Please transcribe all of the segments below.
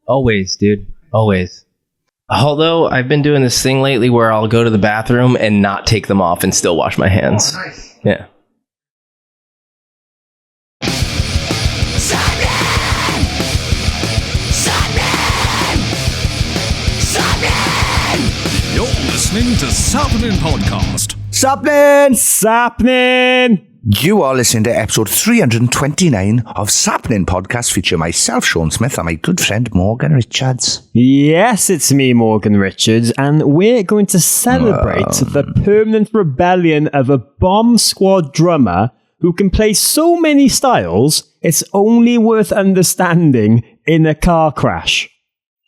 Always, dude. Always. Although I've been doing this thing lately where I'll go to the bathroom and not take them off and still wash my hands. Oh, nice. Yeah. You're listening to Sappenin Podcast. Sappenin! You are listening to episode 329 of Sappenin Podcast, featuring myself, Sean Smith, and my good friend Morgan Richards. Yes, it's me, Morgan Richards, and we're going to celebrate the permanent rebellion of a bomb squad drummer who can play so many styles, it's only worth understanding in a car crash.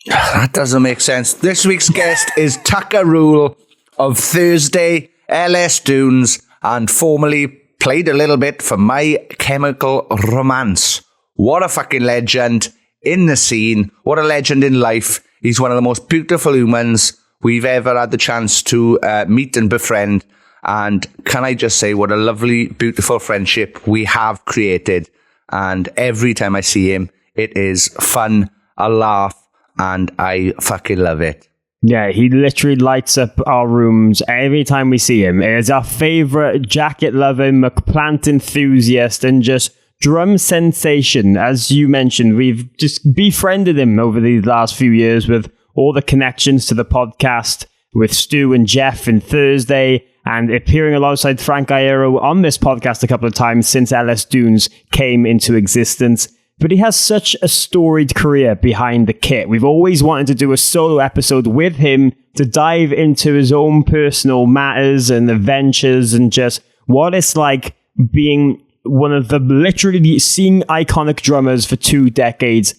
That doesn't make sense. This week's guest is Tucker Rule of Thursday, LS Dunes, and formerly played a little bit for My Chemical Romance. What a fucking legend in the scene. What a legend in life. He's one of the most beautiful humans we've ever had the chance to meet and befriend. And can I just say what a lovely, beautiful friendship we have created. And every time I see him, it is fun, a laugh, and I fucking love it. Yeah, he literally lights up our rooms every time we see him. He's our favourite jacket-loving McPlant enthusiast and just drum sensation. As you mentioned, we've just befriended him over these last few years with all the connections to the podcast with Stu and Jeff in Thursday, and appearing alongside Frank Iero on this podcast a couple of times since LS Dunes came into existence. But he has such a storied career behind the kit. We've always wanted to do a solo episode with him to dive into his own personal matters and adventures and just what it's like being one of the literally seeing iconic drummers for 2 decades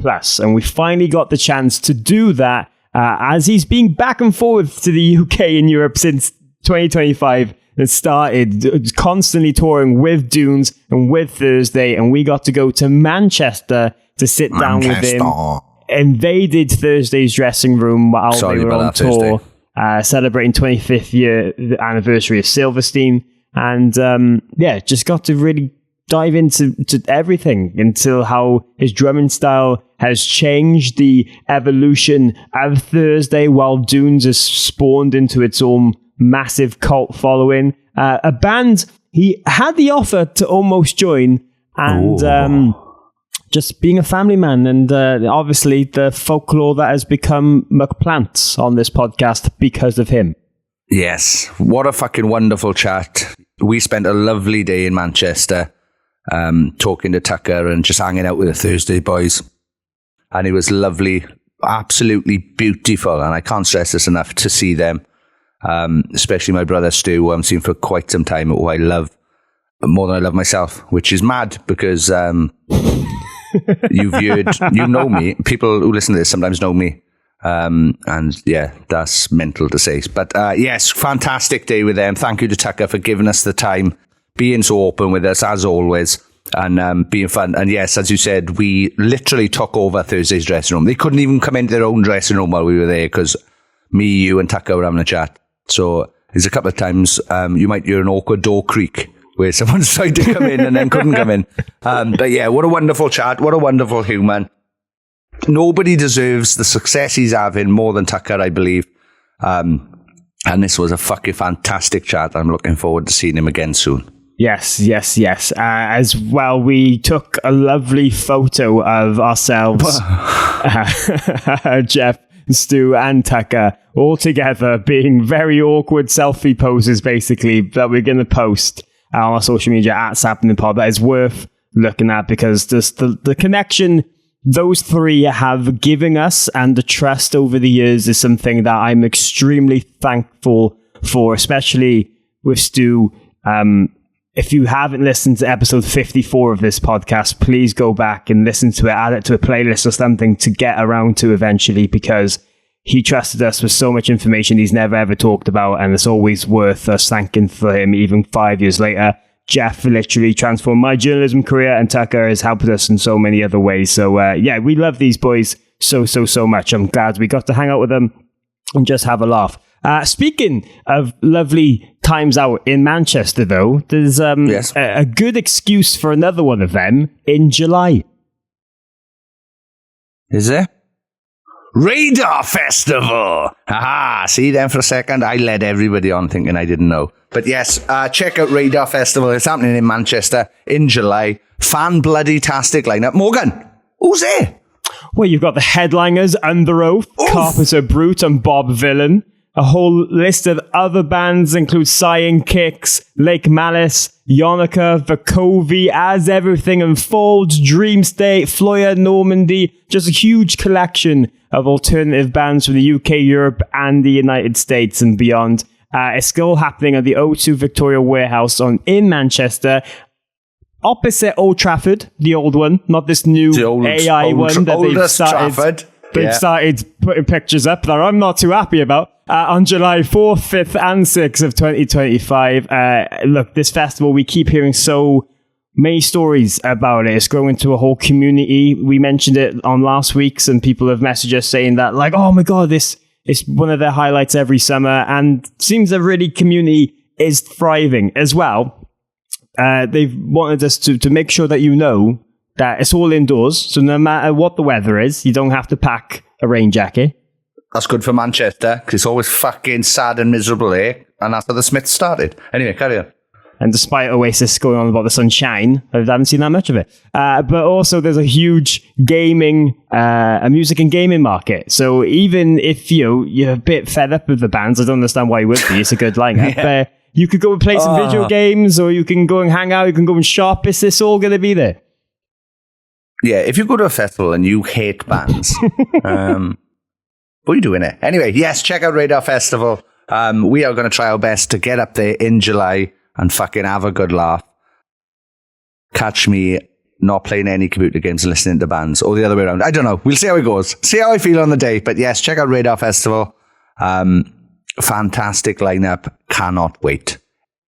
plus. And we finally got the chance to do that as he's been back and forth to the UK and Europe since 2025. That started constantly touring with Dunes and with Thursday, and we got to go to Manchester to sit down with him. Invaded Thursday's dressing room while they were on tour, celebrating 25th year anniversary of Silverstein, and just got to really dive into everything, until how his drumming style has changed, the evolution of Thursday, while Dunes has spawned into its own massive cult following, a band he had the offer to almost join, and just being a family man, and obviously the folklore that has become McPlant on this podcast because of him. Yes, what a fucking wonderful chat. We spent a lovely day in Manchester talking to Tucker and just hanging out with the Thursday boys, and it was lovely, absolutely beautiful, and I can't stress this enough to see them. Especially my brother Stu, who I haven't seen for quite some time, who I love more than I love myself, which is mad because you know me. People who listen to this sometimes know me. And yeah, that's mental to say. But yes, fantastic day with them. Thank you to Tucker for giving us the time, being so open with us as always, and being fun. And yes, as you said, we literally took over Thursday's dressing room. They couldn't even come into their own dressing room while we were there because me, you and Tucker were having a chat. So there's a couple of times you might hear an awkward door creak where someone's tried to come in and then couldn't come in. But yeah, what a wonderful chat. What a wonderful human. Nobody deserves the success he's having more than Tucker, I believe. And this was a fucking fantastic chat. I'm looking forward to seeing him again soon. Yes. As well, we took a lovely photo of ourselves, Jeff, Stu and Tucker, all together being very awkward selfie poses, basically, that we're going to post on our social media at Sappenin Pod. That is worth looking at because just the connection those three have given us and the trust over the years is something that I'm extremely thankful for, especially with Stu. If you haven't listened to episode 54 of this podcast, please go back and listen to it, add it to a playlist or something to get around to eventually, because he trusted us with so much information he's never ever talked about, and it's always worth us thanking for him even 5 years later. Jeff literally transformed my journalism career, and Tucker has helped us in so many other ways. So yeah, we love these boys so much. I'm glad we got to hang out with them and just have a laugh. Speaking of lovely times out in Manchester, though, there's a good excuse for another one of them in July. Is there? Radar Festival. Haha, see them for a second? I led everybody on thinking I didn't know. But yes, check out Radar Festival. It's happening in Manchester in July. Fan-bloody-tastic lineup. Morgan, who's there? Well, you've got the headliners, Under Oath, Carpenter Brute, and Bob Villain. A whole list of other bands include Cyan Kicks, Lake Malice, Yonica, Vakovi, As Everything Unfolds, Dream State, Floyer, Normandy. Just a huge collection of alternative bands from the UK, Europe, and the United States and beyond. It's still happening at the O2 Victoria Warehouse in Manchester. Opposite Old Trafford, the old one, not this new AI one that they've started putting pictures up that I'm not too happy about. On July 4th, 5th and 6th of 2025. Look, this festival, we keep hearing so many stories about it. It's growing to a whole community. We mentioned it on last week's and people have messaged us saying that, like, oh my God, this is one of their highlights every summer, and seems the really community is thriving as well. They've wanted us to make sure that you know that it's all indoors, so no matter what the weather is, you don't have to pack a rain jacket. That's good for Manchester, because it's always fucking sad and miserable here, and that's how the Smiths started. Anyway, carry on. And despite Oasis going on about the sunshine, I haven't seen that much of it. But also there's a huge a music and gaming market. So even if you're a bit fed up with the bands, I don't understand why you would be. It's a good lineup. Yeah. You could go and play some video games, or you can go and hang out, you can go and shop. Is this all going to be there? Yeah, if you go to a festival and you hate bands, what are you doing there? Anyway, yes, check out Radar Festival. We are going to try our best to get up there in July and fucking have a good laugh. Catch me not playing any computer games and listening to bands, or the other way around. I don't know. We'll see how it goes. See how I feel on the day. But yes, check out Radar Festival. Fantastic lineup. Cannot wait.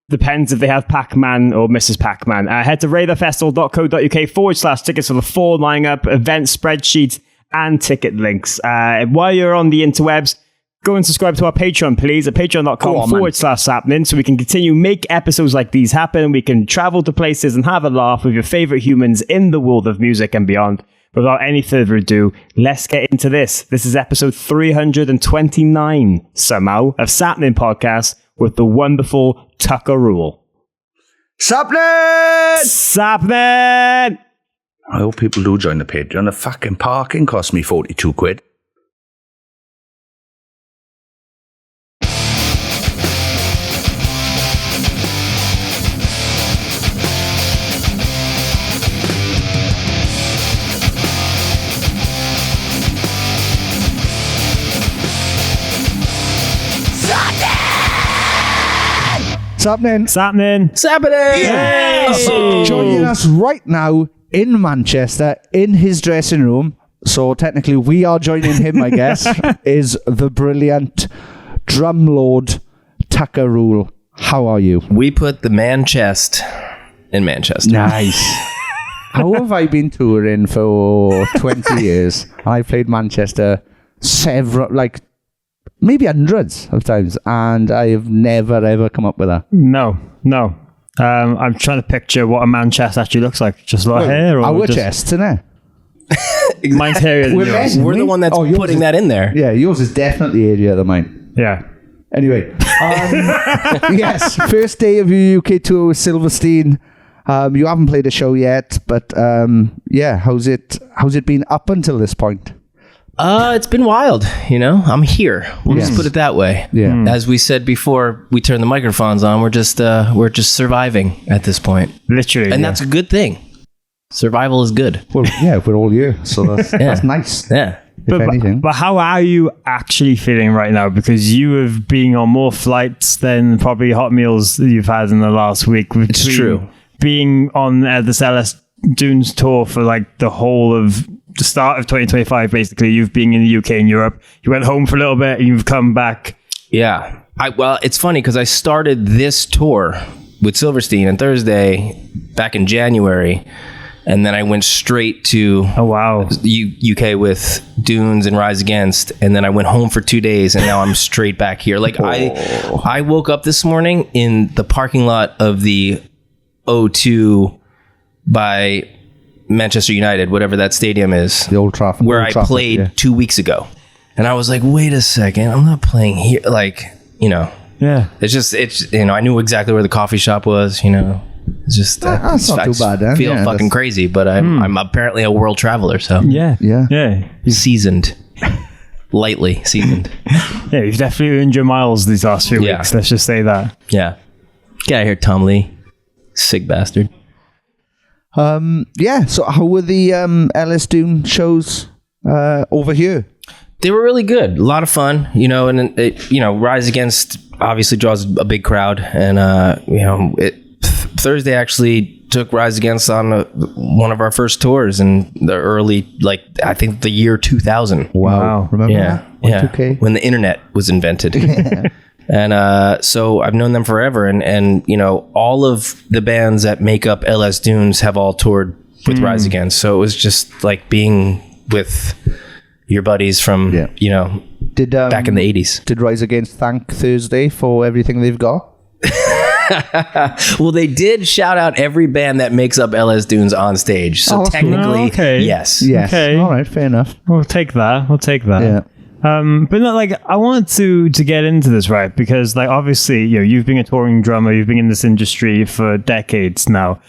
Depends if they have Pac-Man or Mrs. Pac-Man. Head to radarfestival.co.uk/tickets for the full lineup, event spreadsheets, and ticket links. While you're on the interwebs, go and subscribe to our Patreon, please, at patreon.com/Sappenin, so we can continue make episodes like these happen. We can travel to places and have a laugh with your favorite humans in the world of music and beyond. Without any further ado, let's get into this. This is episode 329, somehow, of Sappenin Podcast with the wonderful Tucker Rule. Sappenin! Sappenin! I hope people do join the Patreon. The fucking parking cost me 42 quid. Sappenin. Yes! Joining us right now in Manchester, in his dressing room, so technically we are joining him, I guess, is the brilliant drumlord Tucker Rule. How are you? We put the man chest in Manchester. Nice. How have I been touring for 20 years? I've played Manchester maybe hundreds of times, and I have never ever come up with that. No. I'm trying to picture what a man chest actually looks like. Just like hair, or our just chest, isn't it? Mine's hairier than yours. We're the one that's putting that in there. Yeah, yours is definitely hairier than mine. Yeah. Anyway, yes, first day of your UK tour with Silverstein. You haven't played a show yet, but how's it been up until this point? It's been wild, I'm here. We'll just put it that way. Yeah. As we said before we turned the microphones on, we're just surviving at this point. Literally. And that's a good thing. Survival is good. Well, yeah, we're all here, so that's nice. Yeah. But how are you actually feeling right now? Because you have been on more flights than probably hot meals that you've had in the last week. It's true. Being on the LS Dunes tour for like the whole of the start of 2025, basically. You've been in the UK and Europe. You went home for a little bit and you've come back. Yeah. Well, it's funny because I started this tour with Silverstein on Thursday back in January. And then I went straight to UK with Dunes and Rise Against. And then I went home for 2 days and now I'm straight back here. Like I woke up this morning in the parking lot of the O2 by Manchester United, whatever that stadium is. The Old Trafford. Where I played 2 weeks ago. And I was like, wait a second, I'm not playing here. Like, Yeah. It's I knew exactly where the coffee shop was, It's just that's not too bad, then. Feel fucking crazy, but I'm apparently a world traveler, so Yeah. seasoned, lightly seasoned. Yeah, you've definitely earned your miles these last few Yeah. weeks. Let's just say that. Yeah, get out of here, Tom Lee, sick bastard. So how were the Ellis Doon shows over here? They were really good, a lot of fun, and Rise Against obviously draws a big crowd, and Thursday actually took Rise Against on one of our first tours in the early, I think the year 2000. Wow. Remember that? Y2K? When the internet was invented. And so I've known them forever, and all of the bands that make up LS Dunes have all toured with Rise Against, so it was just like being with your buddies from Did back in the 80s. Did Rise Against thank Thursday for everything they've got? Well, they did shout out every band that makes up LS Dunes on stage, so technically yes. Okay. All right, fair enough. We'll take that. Yeah. But no, I wanted to get into this, right? Because obviously, you've been a touring drummer, you've been in this industry for decades now.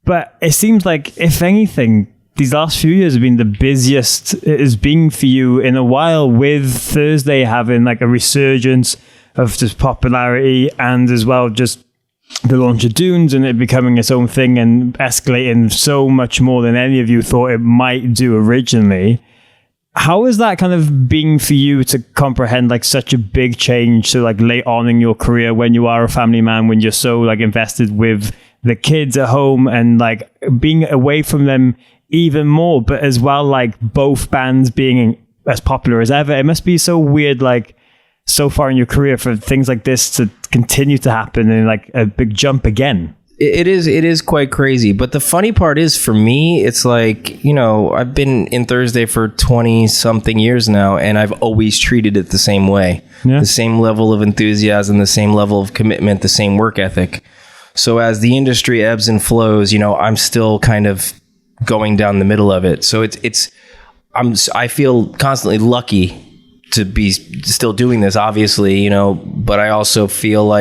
But it seems like, if anything, these last few years have been the busiest it has been for you in a while, with Thursday having a resurgence of just popularity, and as well just the launch of Dunes and it becoming its own thing and escalating so much more than any of you thought it might do originally. How is that kind of being for you to comprehend such a big change so late on in your career, when you are a family man, when you're so invested with the kids at home and being away from them even more, but as well both bands being as popular as ever? It must be so weird so far in your career for things like this to continue to happen and a big jump again. It is quite crazy, but the funny part is, for me, it's I've been in Thursday for 20 something years now, and I've always treated it the same way. The same level of enthusiasm, the same level of commitment, the same work ethic. So as the industry ebbs and flows, I'm still kind of going down the middle of it. So I feel constantly lucky to be still doing this, obviously, but I also feel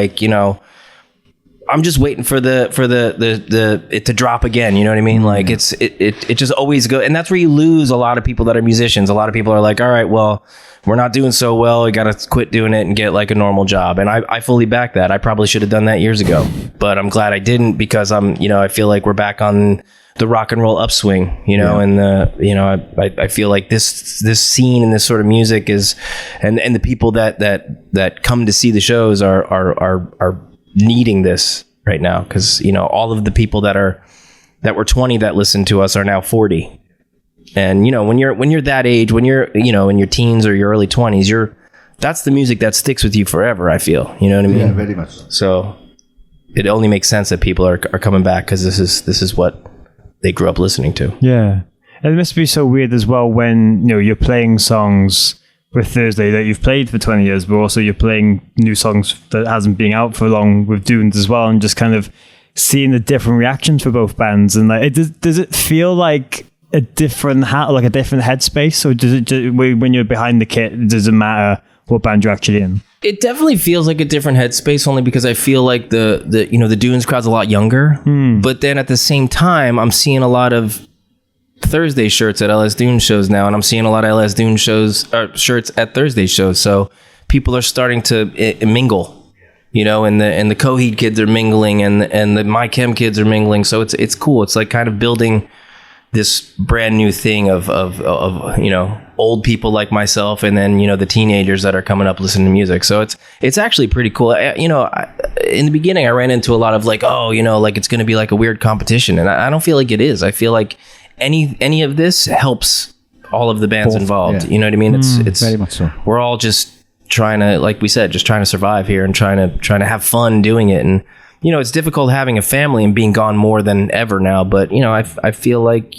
I'm just waiting for it to drop again. You know what I mean? It just always goes, and that's where you lose a lot of people that are musicians. A lot of people are like, all right, well, we're not doing so well. We got to quit doing it and get a normal job. And I fully back that. I probably should have done that years ago, but I'm glad I didn't, because I feel like we're back on the rock and roll upswing, and I feel like this scene and this sort of music is, and the people that come to see the shows are needing this right now, because all of the people that were 20 that listen to us are now 40, and when you're that age, when you're in your teens or your early 20s, that's the music that sticks with you forever. I feel, you know what I mean? Yeah, very much so. So it only makes sense that people are coming back, because this is what they grew up listening to. Yeah. And it must be so weird as well when, you're playing songs with Thursday that you've played for 20 years, but also you're playing new songs that hasn't been out for long with Dunes as well, and just kind of seeing the different reactions for both bands. And does it feel like a different a different headspace, or does it when you're behind the kit, does it matter what band you're actually in? It definitely feels like a different headspace, only because I feel like the Dunes crowd's a lot younger. But then at the same time, I'm seeing a lot of Thursday shirts at LS Dune shows now, and I'm seeing a lot of LS Dune shirts at Thursday shows. So people are starting to mingle, and the Coheed kids are mingling, and the My Chem kids are mingling. So it's cool. It's kind of building this brand new thing of old people like myself, and then the teenagers that are coming up listening to music. So it's actually pretty cool. In the beginning I ran into a lot of it's going to be a weird competition, and I don't feel like it is. I feel like any of this helps all of the bands involved. You know what I mean? It's very much so. We're all just trying to, like we said, just trying to survive here and trying to have fun doing it. And it's difficult having a family and being gone more than ever now, but I feel like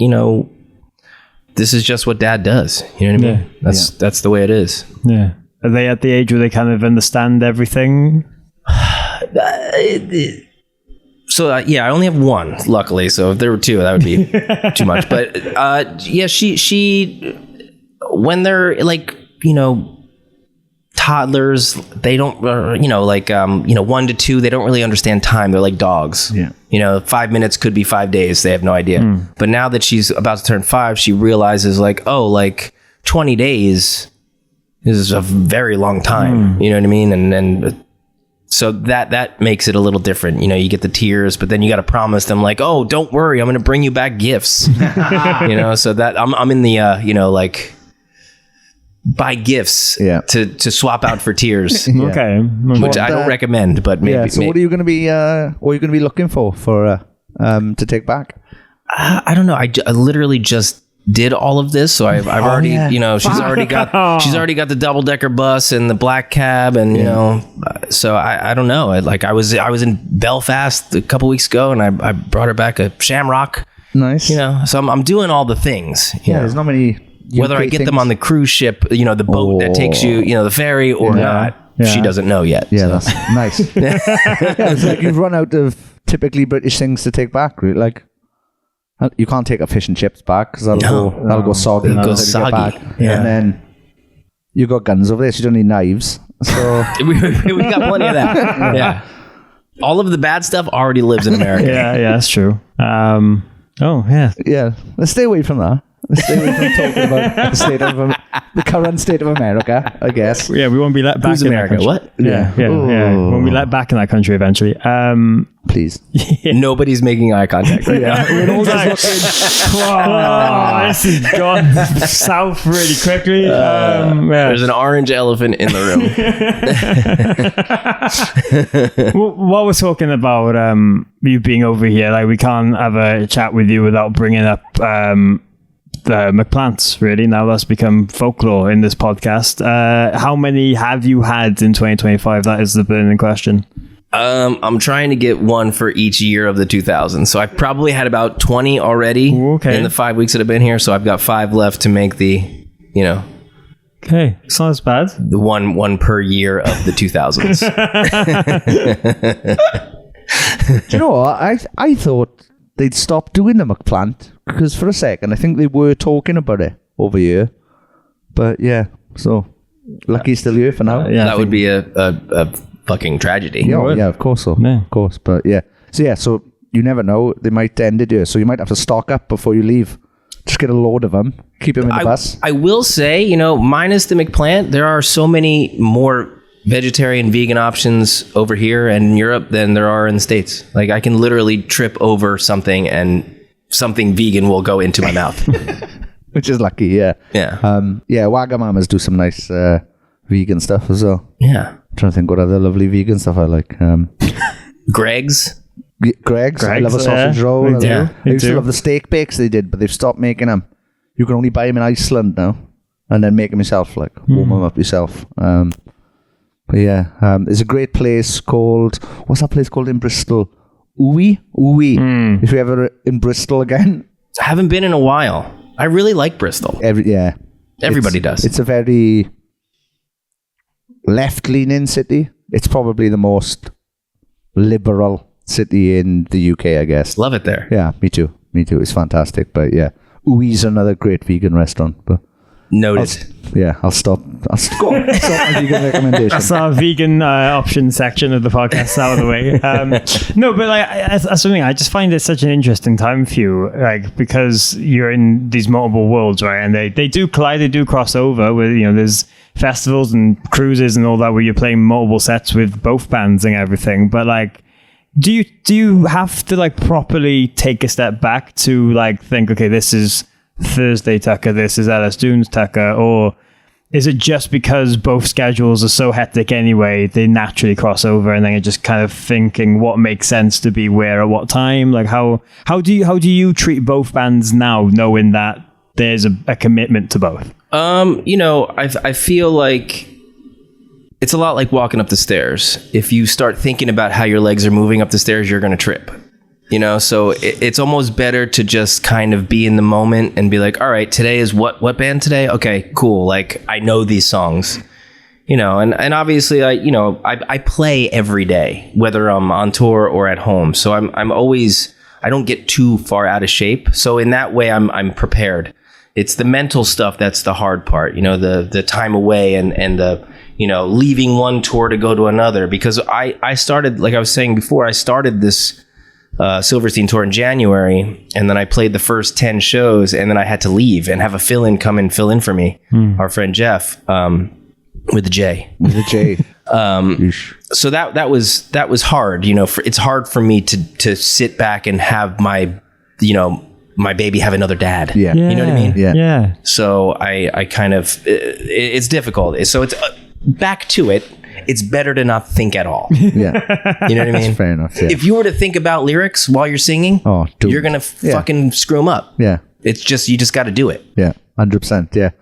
this is just what Dad does. You know what I mean? That's the way it is. Yeah. Are they at the age where they kind of understand everything? So I only have one, luckily. So if there were two, that would be too much. But she when they're toddlers, they don't, 1 to 2, they don't really understand time. They're like dogs. Yeah. 5 minutes could be 5 days. They have no idea. But now that she's about to turn 5, she realizes 20 days is a very long time. You know what I mean? And so that makes it a little different. You get the tears, but then you got to promise them oh, don't worry, I'm going to bring you back gifts. So that I'm in the, buy gifts to swap out for tears. Okay. Which I don't recommend, but maybe. Yeah, so what are you going to be looking for to take back? I don't know. I literally just did all of this, so I've already she's already got the double-decker bus and the black cab, and so I don't know. I was in Belfast a couple weeks ago, and I brought her back a Shamrock. Nice. So I'm doing all the things. There's not many. Whether I get them on the cruise ship, the boat that takes you, the ferry, or not, she doesn't know yet. Yeah, so. That's nice. It's you've run out of typically British things to take back. Right? You can't take a fish and chips back because that'll go soggy. It'll go soggy. Back. Yeah. And then you got guns over there, so you don't need knives. So we got plenty of that. Yeah. All of the bad stuff already lives in America. Yeah, that's true. Yeah. Let's stay away from that. Let's stay away from talking about the current state of America, I guess. Yeah, we won't be let back Who's in America? That What? Yeah. We won't be let back in that country eventually. Please. Nobody's making eye contact right now. We're all just looking, this has gone south really quickly. There's an orange elephant in the room. While we're talking about you being over here, we can't have a chat with you without bringing up the McPlants, really. Now that's become folklore in this podcast. How many have you had in 2025? That is the burning question. I'm trying to get one for each year of the 2000s. So I've probably had about 20 already in the 5 weeks that I've been here. So I've got 5 left to make the, Okay, it's not as bad. The one per year of the 2000s. Do you know what? I thought they'd stop doing the McPlant because for a second I think they were talking about it over here. But yeah, so lucky still here for now. That would be a fucking tragedy. Yeah, of course so. Yeah. Of course. But yeah. So you never know. They might end it here. So you might have to stock up before you leave. Just get a load of them. Keep them in the bus. I will say, minus the McPlant, there are so many more vegetarian, vegan options over here and in Europe than there are in the States. I can literally trip over something and something vegan will go into my mouth. Which is lucky, yeah. Yeah. Wagamamas do some nice vegan stuff as well. Yeah. I'm trying to think what other lovely vegan stuff I like. Greg's. I love a sausage roll. Yeah, I used to love the steak bakes they did, but they've stopped making them. You can only buy them in Iceland now, and then make them yourself, warm them up yourself. But yeah, there's a great place called, what's that place called in Bristol? Ooey. If you're ever in Bristol again. I haven't been in a while. I really like Bristol. Everybody does. It's a very left-leaning city. It's probably the most liberal city in the UK, I guess. Love it there. Yeah, me too. It's fantastic. But yeah, Ooey's another great vegan restaurant. But noted. I'll stop. Stop my vegan recommendation. That's our vegan option section of the podcast out of the way. No, but that's something I just find it such an interesting time for you, because you're in these multiple worlds, right? And they do collide, they do cross over. With there's festivals and cruises and all that where you're playing multiple sets with both bands and everything. But do you have to properly take a step back to think, okay, this is Thursday Tucker, this is Ellis Dunes Tucker, or is it just because both schedules are so hectic anyway, they naturally cross over, and then you're just kind of thinking what makes sense to be where at what time? How do you treat both bands now, knowing that there's a commitment to both? I feel like it's a lot like walking up the stairs. If you start thinking about how your legs are moving up the stairs, you're going to trip. So it's almost better to just kind of be in the moment and be like, all right, today is what band today? Okay, cool. I know these songs, and obviously I play every day, whether I'm on tour or at home. So I'm always, I don't get too far out of shape. So in that way, I'm prepared. it's the mental stuff that's the hard part, the time away and the, leaving one tour to go to another. Because I started, like I was saying before, I started this Silverstein tour in January, and then I played the first 10 shows, and then I had to leave and have a fill-in come and fill in for me, our friend Jeff, with the J. With the J. So that was hard, it's hard for me to sit back and have my baby have another dad. Yeah. You know what I mean? Yeah. So I kind of, it's difficult. So it's back to it. It's better to not think at all. Yeah. You know what I mean? Fair enough. Yeah. If you were to think about lyrics while you're singing, you're going to fucking screw them up. Yeah. It's just, you just got to do it. Yeah. 100%. Yeah.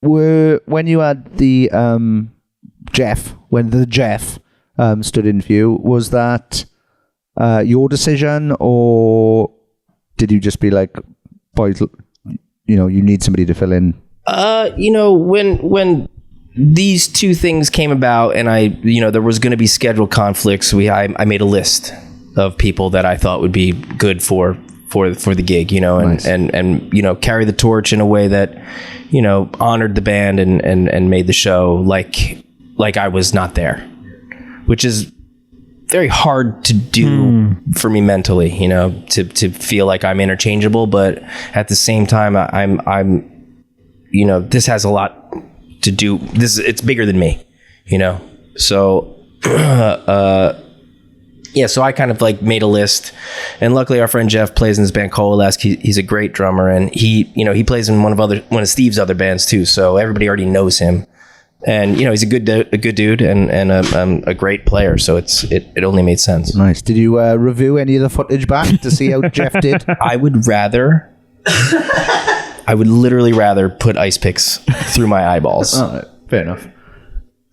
When you had the Jeff, when the Jeff stood in for you, was that your decision, or did you just be like, boys, you need somebody to fill in? When these two things came about, and there was going to be schedule conflicts, I made a list of people that I thought would be good for the gig, Nice. and carry the torch in a way that, honored the band and made the show like I was not there, which is very hard to do for me mentally, to feel like I'm interchangeable, but at the same time, I'm this has a lot to do. It's bigger than me, so, so I kind of like made a list, and luckily our friend Jeff plays in this band Coalesce. He's a great drummer, and he plays in one of Steve's other bands too. So everybody already knows him. And he's a good dude and a great player, so it only made sense. Nice. Did you review any of the footage back to see how Jeff did? I would literally rather put ice picks through my eyeballs. Oh, fair enough.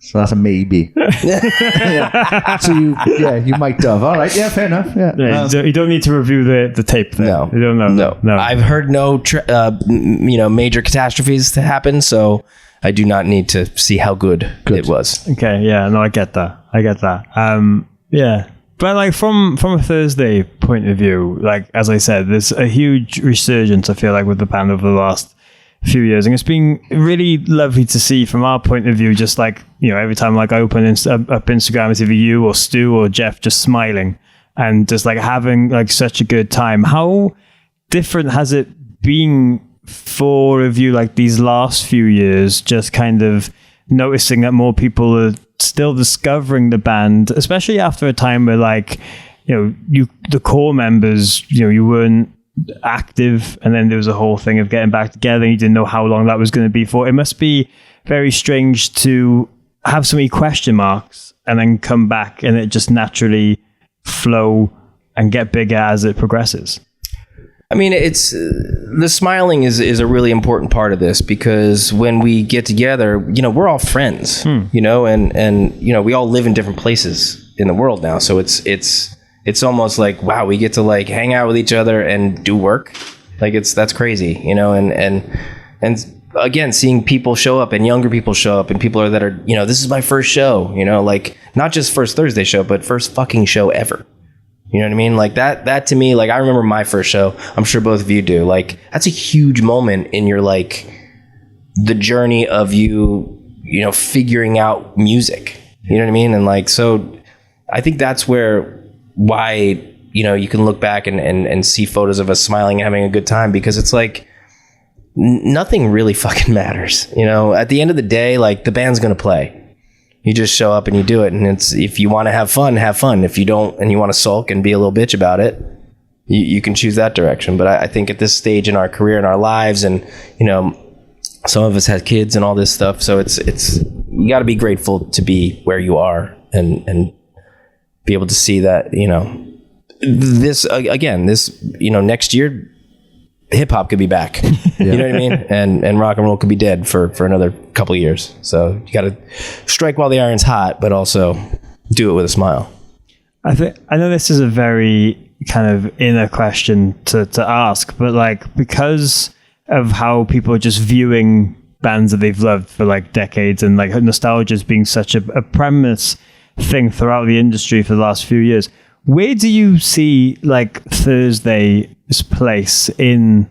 So that's a maybe. Yeah. So you might have. All right. Yeah. Fair enough. Yeah. You don't need to review the tape. There. No. You don't know. No. I've heard no major catastrophes to happen, so I do not need to see how good it was. Okay, yeah, no, I get that. Yeah. But like from a Thursday point of view, like as I said, there's a huge resurgence, I feel like, with the band over the last few years. And it's been really lovely to see from our point of view, just like, every time like I open up Instagram, it's either you or Stu or Jeff just smiling and just like having like such a good time. How different has it been for of you, like these last few years, just kind of noticing that more people are still discovering the band, especially after a time where like, the core members, you weren't active, and then there was a whole thing of getting back together and you didn't know how long that was going to be for. It must be very strange to have so many question marks and then come back and it just naturally flow and get bigger as it progresses. I mean, it's the smiling is a really important part of this, because when we get together, we're all friends, and we all live in different places in the world now. So it's almost like, wow, we get to like hang out with each other and do work. Like that's crazy, and again, seeing people show up and younger people show up and people that are, this is my first show, like not just first Thursday show, but first fucking show ever. You know what I mean? Like that to me, like I remember my first show. I'm sure both of you do. Like that's a huge moment in your like the journey of you figuring out music. You know what I mean? And like, so I think that's why you can look back and see photos of us smiling and having a good time, because it's like nothing really fucking matters. At the end of the day, like the band's gonna play. You just show up and you do it. And it's, if you want to have fun, have fun. If you don't, and you want to sulk and be a little bitch about it, you can choose that direction. But I think at this stage in our career and our lives, and, some of us had kids and all this stuff. So it's, you got to be grateful to be where you are and be able to see that, this, again, next year, hip hop could be back. You know what I mean? And rock and roll could be dead for another couple of years. So you got to strike while the iron's hot, but also do it with a smile. I know this is a very kind of inner question to ask, but like, because of how people are just viewing bands that they've loved for like decades, and like nostalgia as being such a premise thing throughout the industry for the last few years, where do you see like Thursday's place in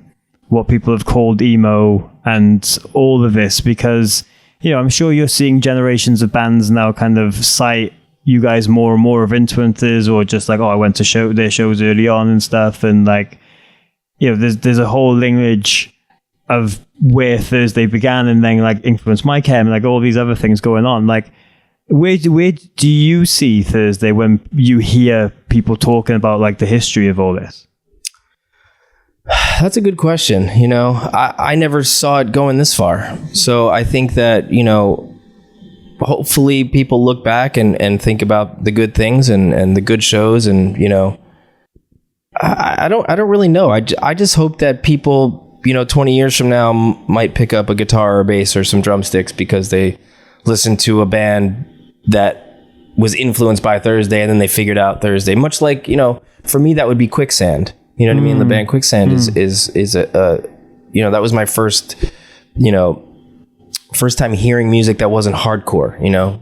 what people have called emo and all of this, because, you know, I'm sure you're seeing generations of bands now kind of cite you guys more and more of influences, or just like, oh, I went to their shows early on and stuff, and like, you know, there's a whole lineage of where Thursday began and then like influenced my chem and like all these other things going on. Like, where do you see Thursday when you hear people talking about like the history of all this? That's a good question. You know, I never saw it going this far. So I think that, you know, hopefully people look back and think about the good things and the good shows. And, you know, I don't really know. I just hope that people, you know, 20 years from now might pick up a guitar or bass or some drumsticks because they listened to a band that was influenced by Thursday and then they figured out Thursday. Much like, you know, for me, that would be Quicksand. You know what I mean? The band Quicksand is a you know, that was my first time hearing music that wasn't hardcore, you know,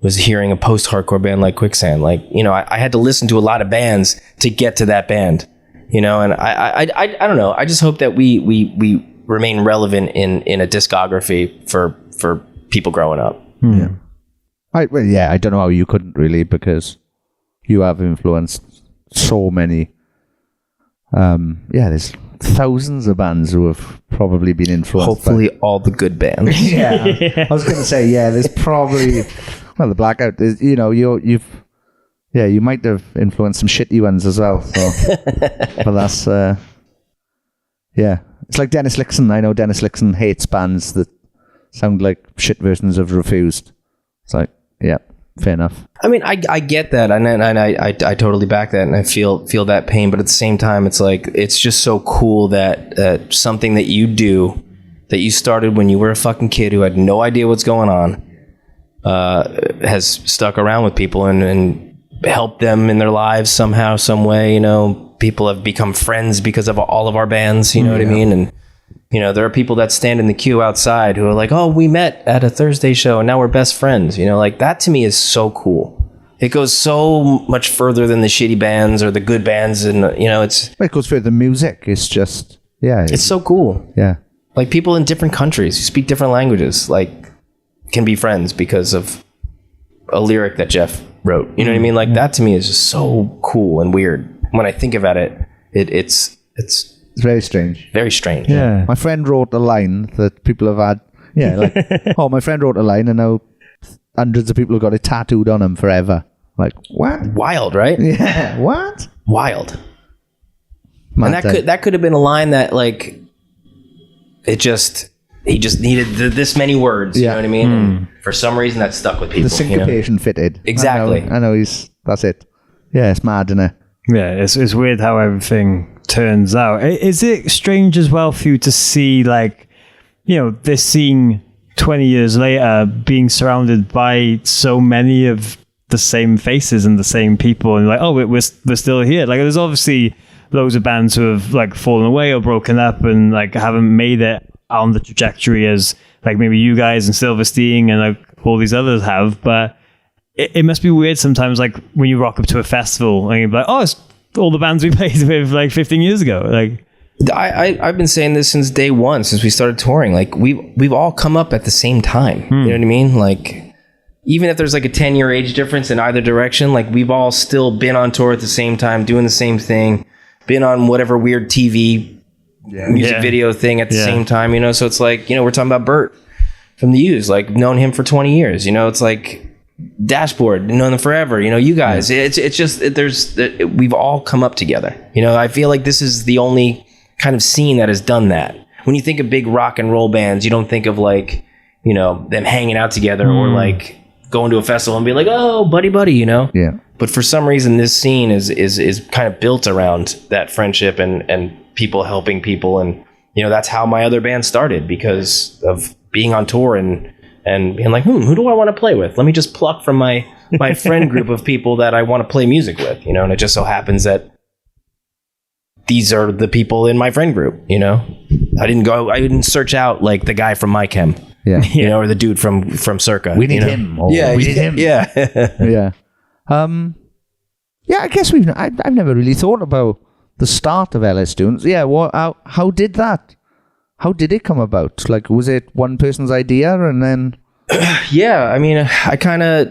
was hearing a post-hardcore band like Quicksand. Like, you know, I had to listen to a lot of bands to get to that band, you know, and I don't know. I just hope that we remain relevant in a discography for people growing up. Yeah. I don't know how you couldn't really, because you have influenced so many. There's thousands of bands who have probably been influenced. Hopefully, all the good bands. Yeah, I was going to say, there's probably the Blackout. You know, you might have influenced some shitty ones as well. So, but that's it's like Dennis Lixon. I know Dennis Lixon hates bands that sound like shit versions of Refused. It's like, fair enough. I mean, I get that, and I totally back that, and I feel that pain. But at the same time, it's like, it's just so cool that something that you do, that you started when you were a fucking kid who had no idea what's going on, has stuck around with people and helped them in their lives somehow, some way. You know, people have become friends because of all of our bands. You know what I mean? And you know, there are people that stand in the queue outside who are like, oh, we met at a Thursday show and now we're best friends. You know, like, that to me is so cool. It goes so much further than the shitty bands or the good bands. And, you know, it goes further. The music is just, it's so cool. Yeah. Like, people in different countries who speak different languages, like, can be friends because of a lyric that Jeff wrote. You know what I mean? Like, that to me is just so cool and weird. When I think about it, it's very strange. Very strange. Yeah. My friend wrote a line that people have had. Yeah, like, my friend wrote a line and now hundreds of people have got it tattooed on them forever. Like, what? Wild, right? Yeah. What? Wild. And that could have been a line that, like, he just needed this many words. You know what I mean? And for some reason, that stuck with people. The syncopation fitted. Exactly. I know that's it. Yeah, it's mad, isn't it? Yeah, it's weird how everything turns out. Is it strange as well for you to see, like, you know, this scene 20 years later being surrounded by so many of the same faces and the same people, and like, oh, we're still here? Like, there's obviously loads of bands who have like fallen away or broken up and like haven't made it on the trajectory as like maybe you guys and Silverstein and like all these others have, but it must be weird sometimes, like when you rock up to a festival and you're like, oh, it's all the bands we played with like 15 years ago. Like, I've been saying this since day one, since we started touring. Like, we've all come up at the same time. You know what I mean? Like, even if there's like a 10-year age difference in either direction, like, we've all still been on tour at the same time, doing the same thing, been on whatever weird TV music video thing at the same time, you know? So it's like, you know, we're talking about Bert from the U's, like, known him for 20 years, you know? It's like Dashboard, known them forever, you know, you guys. It's just, we've all come up together. You know, I feel like this is the only kind of scene that has done that. When you think of big rock and roll bands, you don't think of like, you know, them hanging out together or like going to a festival and be like, oh, buddy, you know? Yeah. But for some reason, this scene is kind of built around that friendship and people helping people. And, you know, that's how my other band started, because of being on tour and being like, who do I want to play with? Let me just pluck from my friend group of people that I want to play music with, you know? And it just so happens that these are the people in my friend group, you know? I didn't search out like the guy from my chem, you know, or the dude from Circa. We need you know? him. We need him. Yeah. Yeah. I guess I've never really thought about the start of LS Dunes. Yeah. How did that How did it come about? Like, was it one person's idea and then? Yeah, I mean, I kind of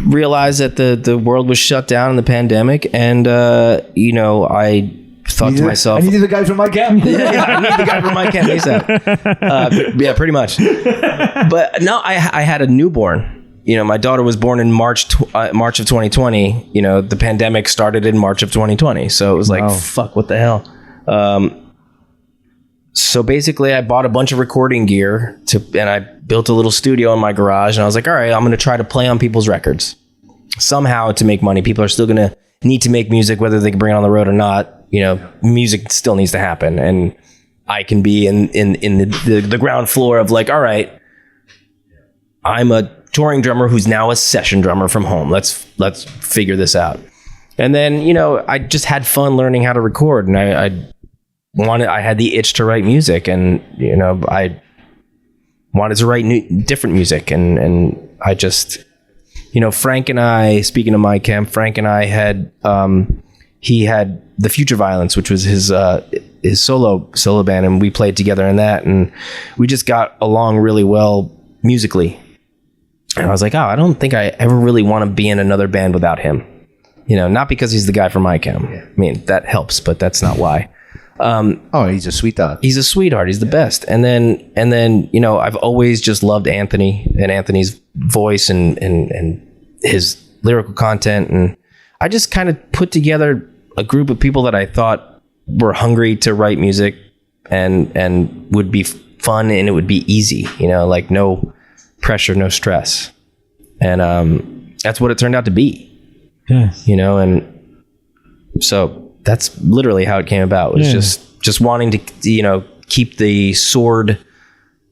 realized that the world was shut down in the pandemic, and I thought to myself, I needed the guy from my camp. I need the guy from my camp ASAP. Yeah, pretty much. But no, I had a newborn. My daughter was born in March of 2020. The pandemic started in March of 2020, so it was like, fuck, what the hell? So basically, I bought a bunch of recording gear and I built a little studio in my garage. And I was like, all right, I'm going to try to play on people's records somehow to make money. People are still going to need to make music, whether they can bring it on the road or not. Music still needs to happen. And I can be in the ground floor of like, all right, I'm a touring drummer who's now a session drummer from home. Let's figure this out. And then, I just had fun learning how to record, and I had the itch to write music, and I wanted to write different music, and I just, Frank and I, speaking of my camp, Frank and I had he had the Future Violence, which was his solo band, and we played together in that, and we just got along really well musically. And I was like, I don't think I ever really want to be in another band without him. Not because he's the guy from my camp. I mean, that helps, but that's not why. He's a sweetheart. He's a sweetheart. He's the best. And then I've always just loved Anthony and Anthony's voice and his lyrical content. And I just kind of put together a group of people that I thought were hungry to write music and would be fun, and it would be easy, like no pressure, no stress. And that's what it turned out to be. Yeah. And so that's literally how it came about. It was just wanting to, keep the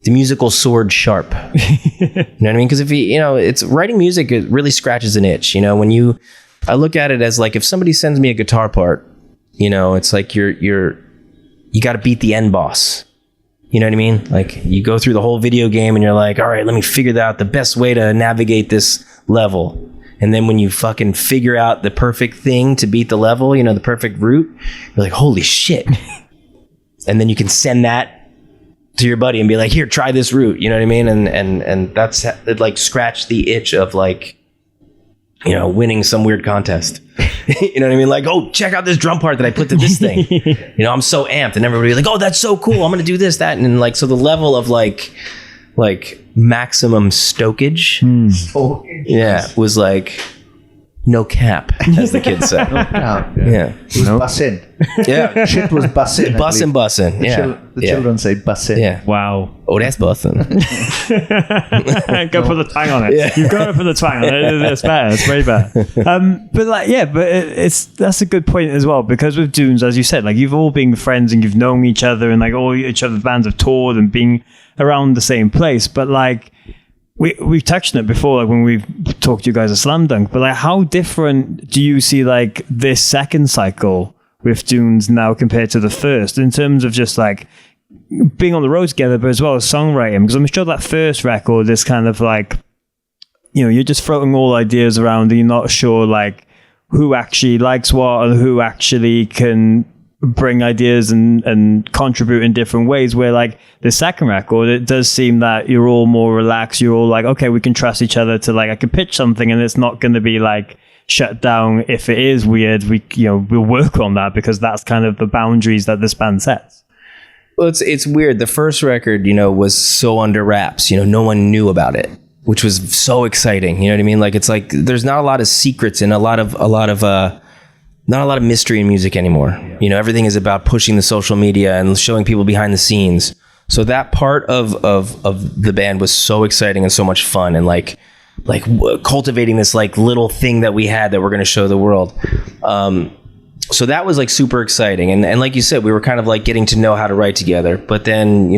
musical sword sharp. You know what I mean? Because if it's writing music, it really scratches an itch. I look at it as like, if somebody sends me a guitar part, it's like you got to beat the end boss. You know what I mean? Like, you go through the whole video game and you're like, all right, let me figure out the best way to navigate this level. And then when you fucking figure out the perfect thing to beat the level, the perfect route, you're like, holy shit. And then you can send that to your buddy and be like, here, try this route. You know what I mean? And that's it, like, scratch the itch of like, winning some weird contest. You know what I mean? Like, oh, check out this drum part that I put to this thing. I'm so amped, and everybody's like, oh, that's so cool. I'm going to do this, that. And like, so the level of like maximum stokage. Was like no cap, as the kids say. No cap. Yeah. It was bussin'. Yeah. Shit was bussin'. Bussin'. Yeah. The children say bussin'. Yeah. Wow. Oh, that's bussin'. Go put the twang on it. Yeah. You've got to put the twang on it. It's better. It's way better. But that's a good point as well, because with Dunes, as you said, like, you've all been friends and you've known each other, and like all each other's bands have toured and been around the same place. But like, we've touched on it before, like when we've talked to you guys at Slam Dunk, but like, how different do you see like this second cycle with Dunes now compared to the first, in terms of just like being on the road together, but as well as songwriting? Because I'm sure that first record is kind of like, you're just throwing all ideas around and you're not sure like who actually likes what and who actually can bring ideas and contribute in different ways, where like the second record, it does seem that you're all more relaxed. You're all like, okay, we can trust each other to like, I can pitch something and it's not going to be like shut down. If it is weird, we'll work on that, because that's kind of the boundaries that this band sets. Well, it's weird. The first record, was so under wraps, no one knew about it, which was so exciting. You know what I mean? Like, it's like, there's not a lot of secrets and not a lot of mystery in music anymore. Everything is about pushing the social media and showing people behind the scenes. So that part of the band was so exciting and so much fun, and like cultivating this like little thing that we had that we're going to show the world. So that was like super exciting. And like you said, we were kind of like getting to know how to write together. But then,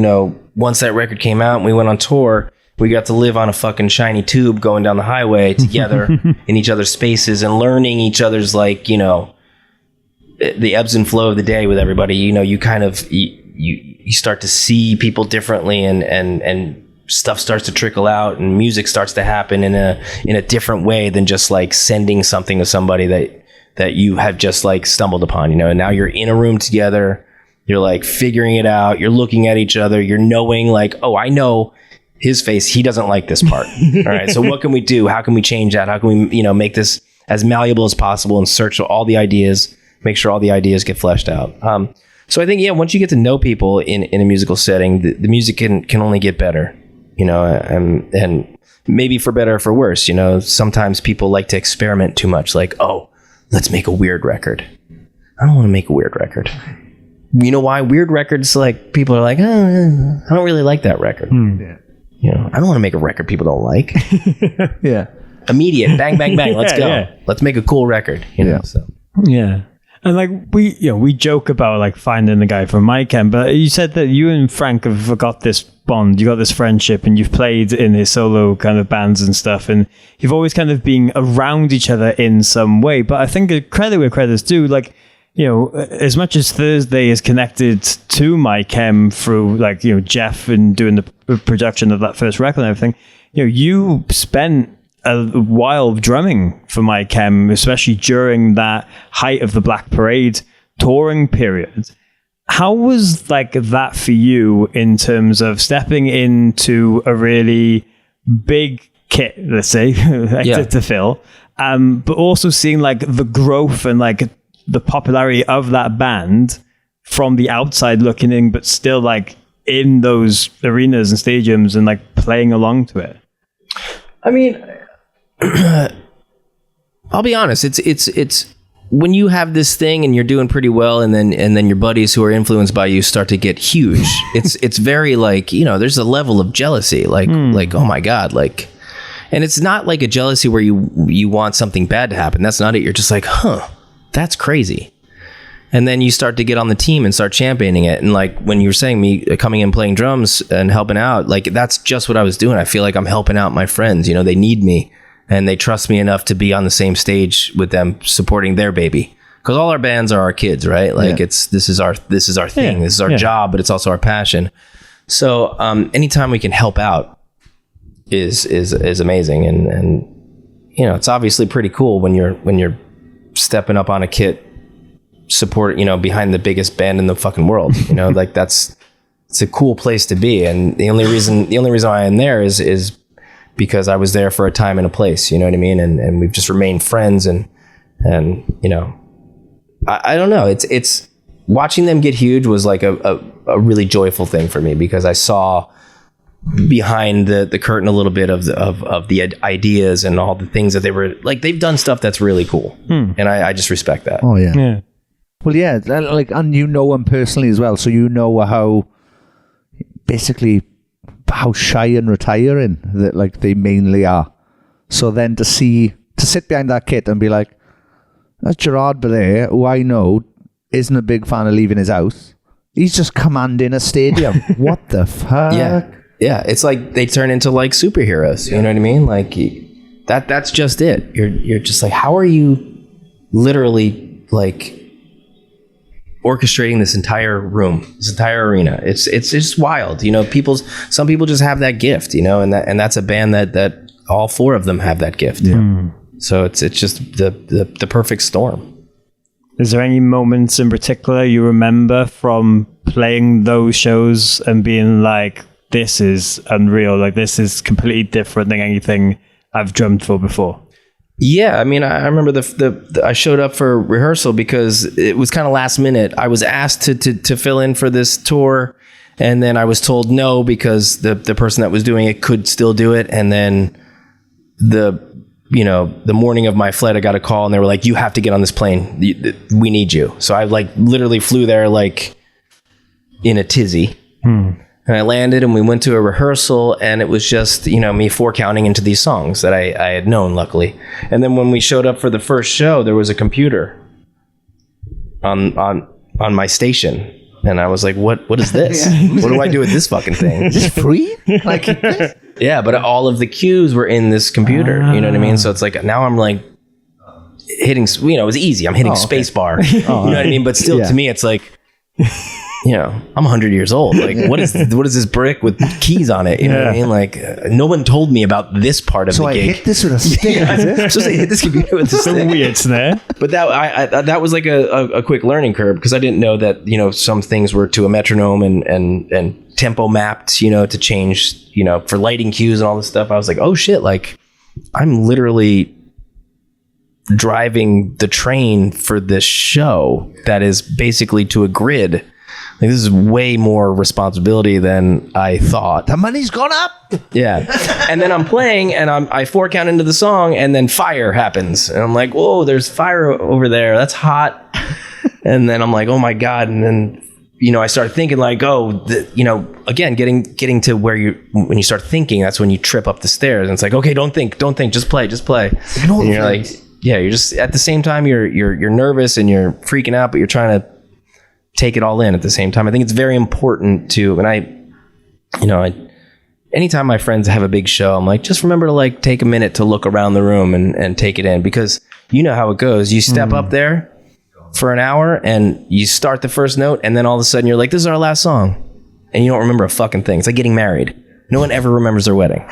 once that record came out and we went on tour, we got to live on a fucking shiny tube going down the highway together in each other's spaces and learning each other's like, the ebbs and flow of the day with everybody. You kind of, you start to see people differently, and stuff starts to trickle out, and music starts to happen in a different way than just like sending something to somebody that you have just like stumbled upon, and now you're in a room together You're like figuring it out. You're looking at each other. You're knowing like, oh, I know his face. He doesn't like this part. All right. So what can we do? How can we change that? How can we, make this as malleable as possible and search all the ideas, make sure all the ideas get fleshed out. So I think, once you get to know people in a musical setting, the music can only get better, and maybe for better or for worse. Sometimes people like to experiment too much. Like, oh, let's make a weird record. I don't want to make a weird record. You know why? Weird records, like, people are like, oh, I don't really like that record. I don't want to make a record people don't like. Yeah. Immediate, bang, bang, bang. Let's go. Yeah. Let's make a cool record. So. Yeah. And like we joke about like finding the guy from MyChem, but you said that you and Frank have got this bond, you got this friendship, and you've played in his solo kind of bands and stuff, and you've always kind of been around each other in some way. But I think credit where credit's due, like, as much as Thursday is connected to MyChem through like, Jeff and doing the production of that first record and everything, you spent a while drumming for MyChem, especially during that height of the Black Parade touring period. How was like that for you in terms of stepping into a really big kit, let's say, to fill, but also seeing like the growth and like the popularity of that band from the outside looking in, but still like in those arenas and stadiums and like playing along to it? I mean, I'll be honest. It's when you have this thing and you're doing pretty well, and then your buddies who are influenced by you start to get huge. It's very like, there's a level of jealousy, like oh my God, like, and it's not like a jealousy where you want something bad to happen. That's not it. You're just like, that's crazy. And then you start to get on the team and start championing it. And like when you were saying me coming in playing drums and helping out, like that's just what I was doing. I feel like I'm helping out my friends. They need me and they trust me enough to be on the same stage with them, supporting their baby. Because all our bands are our kids, right? Like this is our thing. This is our job, but it's also our passion. So anytime we can help out is amazing. And it's obviously pretty cool when you're stepping up on a kit, support, behind the biggest band in the fucking world, like it's a cool place to be. And the only reason why I'm there is because I was there for a time and a place, you know what I mean? And we've just remained friends and I don't know. It's watching them get huge was like a really joyful thing for me, because I saw behind the curtain a little bit of the ideas and all the things that they were like. They've done stuff that's really cool, and I just respect that. Oh yeah. Well, yeah, like, and him personally as well, so how basically how shy and retiring that like they mainly are. So then to sit behind that kit and be like, that's Gerard Belair, who I know isn't a big fan of leaving his house. He's just commanding a stadium. What the fuck? Yeah, it's like they turn into like superheroes. You know what I mean? Like that's just it. You're just like, how are you literally like orchestrating this entire room, this entire arena? It's just wild. Some people just have that gift, and that's a band that all four of them have that gift. Yeah. So it's just the perfect storm. Is there any moments in particular you remember from playing those shows and being like, this is unreal, like this is completely different than anything I've drummed for before? Yeah, I mean, I remember I showed up for rehearsal because it was kind of last minute. I was asked to fill in for this tour, and then I was told no because the person that was doing it could still do it. And then the morning of my flight, I got a call and they were like, you have to get on this plane. We need you. So I like literally flew there like in a tizzy. And I landed and we went to a rehearsal, and it was just, me 4 counting into these songs that I had known, luckily. And then when we showed up for the first show, there was a computer on my station. And I was like, what is this? What do I do with this fucking thing? Is this free? Like, yeah, but all of the cues were in this computer. You know what I mean? So it's like, now I'm like hitting, it was easy. I'm hitting space bar. You know what I mean? But still, to me, it's like, you know, I'm 100 years old. Like, what is this brick with keys on it? You know what I mean? Like, no one told me about this part of the gig. So I hit this with a stick, is it? So I hit this computer with a stick. Some weird snare. But that was like a quick learning curve, because I didn't know that, you know, some things were to a metronome and tempo mapped, you know, to change, you know, for lighting cues and all this stuff. I was like, oh shit, like I'm literally driving the train for this show that is basically to a grid. Like, this is way more responsibility than I thought. The money's gone up. Yeah. And then I'm playing and I 4 count into the song, and then fire happens. And I'm like, whoa, there's fire over there. That's hot. And then I'm like, oh my God. And then, you know, I started thinking like, you know, again, getting to where when you start thinking, that's when you trip up the stairs. And it's like, okay, don't think, just play. And you're like, yeah, you're just, at the same time, you're nervous and you're freaking out, but you're trying to take it all in at the same time. I think it's very important to, and anytime my friends have a big show, I'm like, just remember to like take a minute to look around the room and take it in, because you know how it goes. You step up there for an hour and you start the first note, and then all of a sudden you're like, this is our last song. And you don't remember a fucking thing. It's like getting married. No one ever remembers their wedding.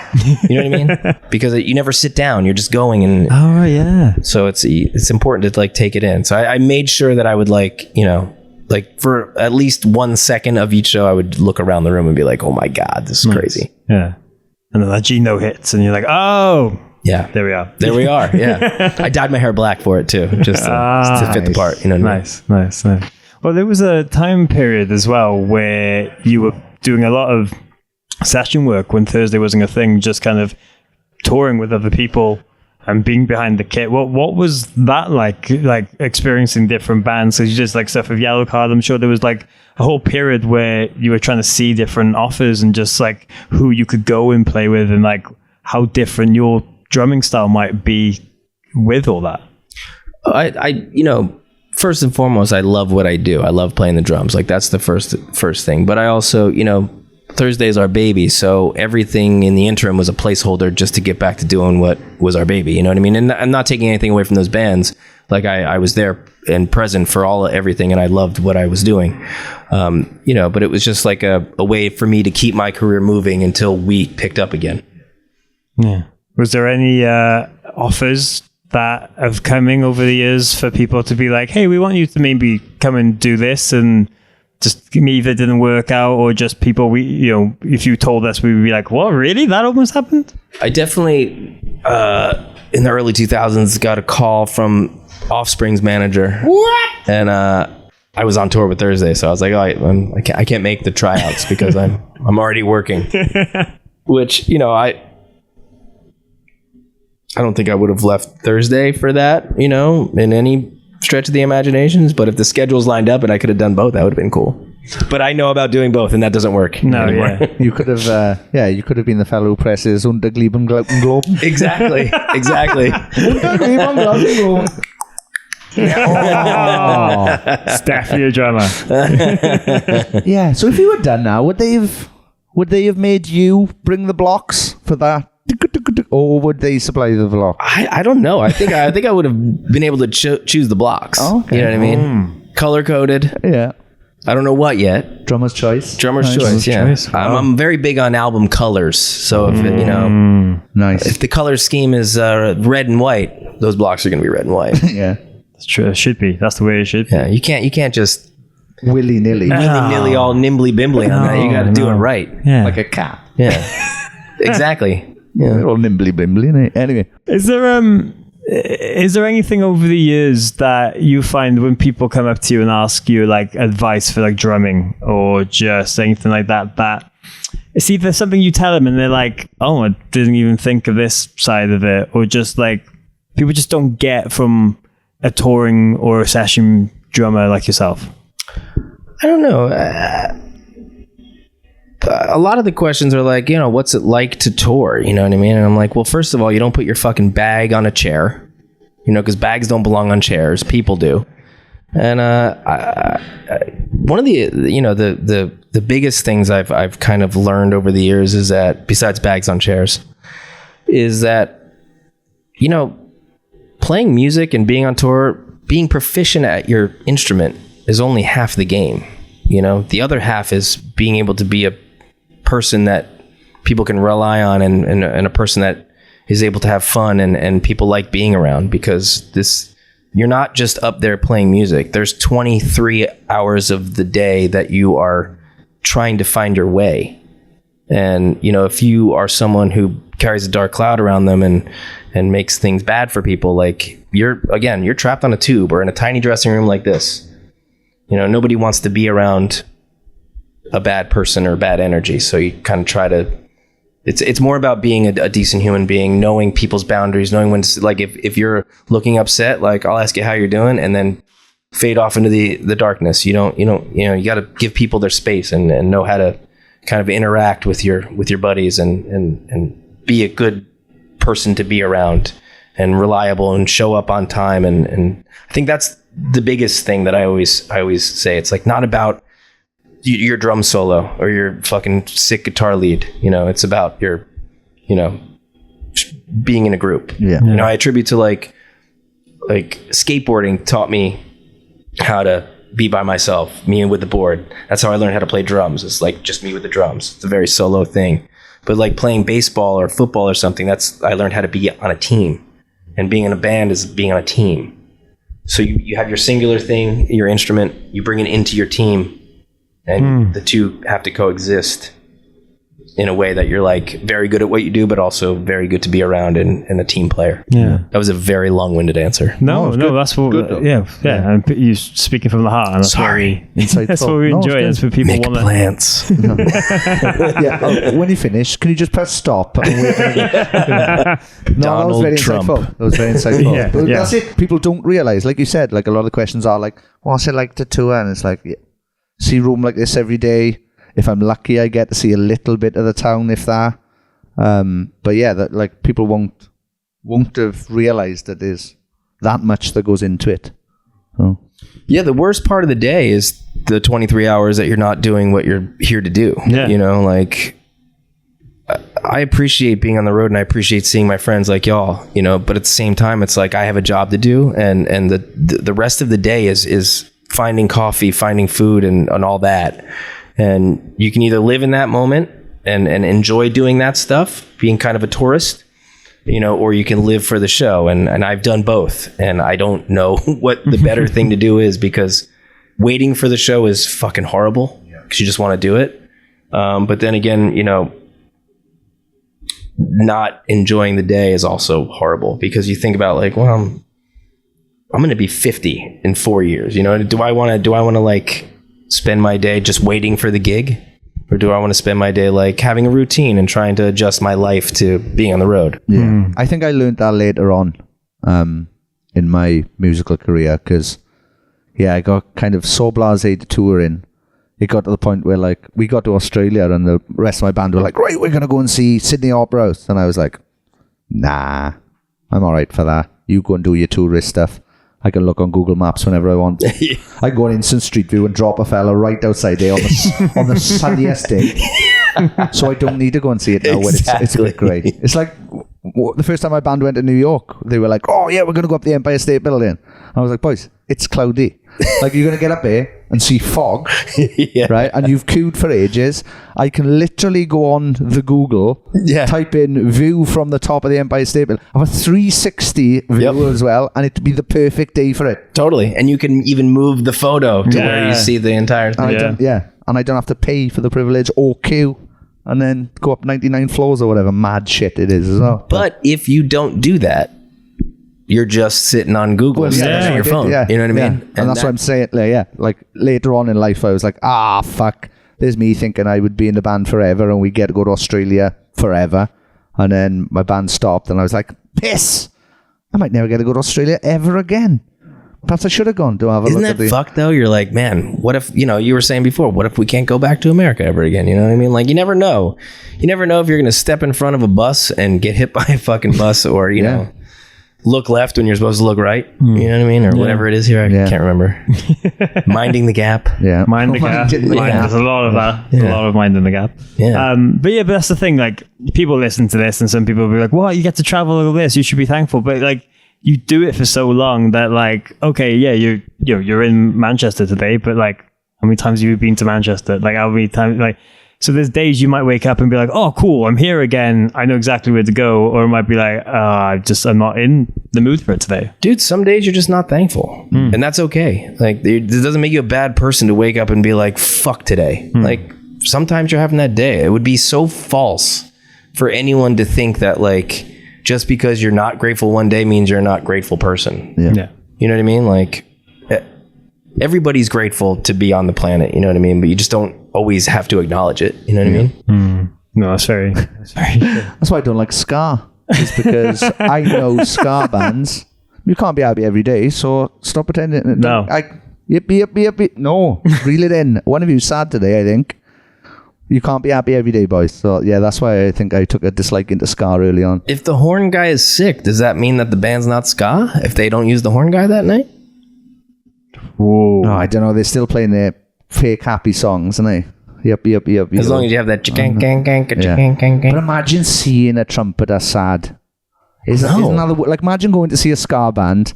You know what I mean? Because you never sit down. You're just going. And oh, yeah. So it's important to like take it in. So I made sure that I would like, you know, like for at least 1 second of each show, I would look around the room and be like, oh my God, this is crazy. Yeah. And then that Gino hits and you're like, oh, yeah, there we are. There we are. Yeah. I dyed my hair black for it too, just to fit the part. You know what I mean? Nice. Well, there was a time period as well where you were doing a lot of session work when Thursday wasn't a thing, just kind of touring with other people and being behind the kit. What was that like experiencing different bands? So you just like stuff with Yellow Card. I'm sure there was like a whole period where you were trying to see different offers and just like who you could go and play with, and like how different your drumming style might be with all that. I you know, first and foremost, I love what I do. I love playing the drums. Like, that's the first thing. But I also, you know, Thursday's our baby, so everything in the interim was a placeholder just to get back to doing what was our baby. You know what I mean? And I'm not taking anything away from those bands. Like, I was there and present for everything, and I loved what I was doing. You know, but it was just like a way for me to keep my career moving until we picked up again. Yeah. Was there any offers that have coming over the years for people to be like, hey, we want you to maybe come and do this, and just either didn't work out, or just people if you told us, we would be like, what, really? That almost happened? I definitely, in the early 2000s, got a call from Offspring's manager. What? And I was on tour with Thursday, so I was like, oh, I can't make the tryouts because I'm already working. Which, you know, I don't think I would have left Thursday for that, you know, in any stretch of the imaginations. But if the schedules lined up and I could have done both, that would have been cool. But I know about doing both, and that doesn't work anymore. Yeah. You could have, you could have been the fellow who presses Unterglieben Glauben. Exactly. Unterglieben Glauben. Oh, Steph, your drummer. Yeah. So if you were done now, would they have made you bring the blocks for that? Or would they supply the block? I don't know. I think I would have been able to choose the blocks. Oh, okay. You know what I mean? Color coded. Yeah. I don't know what yet. Drummer's choice. Choice. Yeah. Wow. I'm very big on album colors. So if you know, nice. If the color scheme is red and white, those blocks are going to be red and white. Yeah. That's true. It should be. That's the way it should be. Yeah. You can't just willy-nilly. Willy-nilly, all nimbly bimbly on that. You got to do it right. Yeah. Like a cat. Yeah. Exactly. Yeah. They're all nimbly bimbly, innit? Anyway. Is there anything over the years that you find when people come up to you and ask you like advice for like drumming or just anything like that it's either something you tell them and they're like, oh, I didn't even think of this side of it, or just like people just don't get from a touring or a session drummer like yourself? I don't know. A lot of the questions are like, you know, what's it like to tour? You know what I mean? And I'm like, well, first of all, you don't put your fucking bag on a chair, you know, because bags don't belong on chairs. People do. And one of the, you know, the biggest things I've kind of learned over the years is that, besides bags on chairs, is that, you know, playing music and being on tour, being proficient at your instrument is only half the game. You know, the other half is being able to be a person that people can rely on and a person that is able to have fun and people like being around, because you're not just up there playing music. There's 23 hours of the day that you are trying to find your way. And, you know, if you are someone who carries a dark cloud around them and makes things bad for people, like you're trapped on a tube or in a tiny dressing room like this. You know, nobody wants to be around a bad person or bad energy. So you kind of try to, it's more about being a decent human being, knowing people's boundaries, knowing when to, like, if you're looking upset, like, I'll ask you how you're doing and then fade off into the darkness. You got to give people their space and know how to kind of interact with your buddies and be a good person to be around and reliable and show up on time. And I think that's the biggest thing that I always say. It's like not about your drum solo or your fucking sick guitar lead. You know, it's about your, you know, being in a group. Yeah. You know, I attribute to like skateboarding taught me how to be by myself, me and with the board. That's how I learned how to play drums. It's like just me with the drums. It's a very solo thing. But like playing baseball or football or something, I learned how to be on a team. And being in a band is being on a team. So you have your singular thing, your instrument, you bring it into your team, and the two have to coexist in a way that you're like very good at what you do, but also very good to be around and a team player. Yeah. That was a very long-winded answer. No, that's what. Yeah. And you speaking from the heart. And that's Sorry. That's what we enjoy. That's what people want. McPlants. Yeah. When you finish, can you just press stop? No, that was very insightful. That was very insightful. Yeah, But yeah. that's it. People don't realize, like you said, like a lot of the questions are like, what's it like to tour? And it's like, see room like this every day. If I'm lucky, I get to see a little bit of the town, if that. But yeah, that like people won't have realized that there's that much that goes into it. So. Yeah, the worst part of the day is the 23 hours that you're not doing what you're here to do. Yeah. You know, like I appreciate being on the road and I appreciate seeing my friends like y'all, you know, but at the same time, it's like I have a job to do, and the rest of the day is finding coffee, finding food, and all that. And you can either live in that moment and enjoy doing that stuff, being kind of a tourist, you know, or you can live for the show. And I've done both. And I don't know what the better thing to do is, because waiting for the show is fucking horrible because you just want to do it. But then again, you know, not enjoying the day is also horrible, because you think about like, well, I'm going to be 50 in 4 years. You know, do I want to like spend my day just waiting for the gig, or do I want to spend my day like having a routine and trying to adjust my life to being on the road? Yeah, I think I learned that later on in my musical career, because I got kind of so blasé to touring. It got to the point where like we got to Australia and the rest of my band were like, right, we're gonna go and see Sydney Opera House, and I was like, nah, I'm all right for that. You go and do your tourist stuff. I can look on Google Maps whenever I want. I can go on Instant Street View and drop a fella right outside there on the sunniest day. So I don't need to go and see it now when it's a bit grey. It's like the first time my band went to New York, they were like, oh yeah, we're going to go up the Empire State Building. I was like, boys, it's cloudy. Like, you're going to get up there and see fog, right? And you've queued for ages. I can literally go on the Google, type in view from the top of the Empire State Building. I have a 360 view as well, and it'd be the perfect day for it. Totally. And you can even move the photo to where you see the entire thing. And I don't have to pay for the privilege or queue and then go up 99 floors or whatever mad shit it is as well. But if you don't do that, you're just sitting on Google instead of your phone. Yeah, you know what I mean? And that's what I'm saying. Like later on in life, I was like, fuck. There's me thinking I would be in the band forever and we get to go to Australia forever. And then my band stopped and I was like, piss. I might never get to go to Australia ever again. Perhaps I should have gone to have a look at the... Isn't that fucked though? You're like, man, what if, you know, you were saying before, what if we can't go back to America ever again? You know what I mean? Like, you never know. You never know if you're going to step in front of a bus and get hit by a fucking bus, or, you know, look left when you're supposed to look right. You know what I mean? Or whatever it is here. I can't remember. Minding the gap. Yeah. Mind the gap. There's a lot of that. A lot of minding the gap. Yeah. But that's the thing. Like, people listen to this and some people will be like, what? You get to travel all this. You should be thankful. But like, you do it for so long that like, okay, yeah, you're in Manchester today, but like, How many times have you been to Manchester? Like, how many times, like, so there's days you might wake up and be like, oh, cool, I'm here again. I know exactly where to go. Or it might be like, I'm not in the mood for it today. Dude, some days you're just not thankful. And that's okay. Like, it doesn't make you a bad person to wake up and be like, fuck today. Like, sometimes you're having that day. It would be so false for anyone to think that, like, just because you're not grateful one day means you're a not grateful person. Yeah. You know what I mean? Like, everybody's grateful to be on the planet, you know what I mean? But you just don't always have to acknowledge it, you know what I mean? No, that's very true. That's why I don't like ska. It's because I know ska bands. You can't be happy every day, so stop pretending. No. Yippee. No, reel it in. One of you's sad today, I think. You can't be happy every day, boys. So, yeah, that's why I think I took a dislike into ska early on. If the horn guy is sick, does that mean that the band's not ska? If they don't use the horn guy that night? Whoa. No, I don't know. They're still playing their fake happy songs, aren't they? Yep. As long as you have that But imagine seeing a trumpeter sad. Isn't that like, imagine going to see a ska band.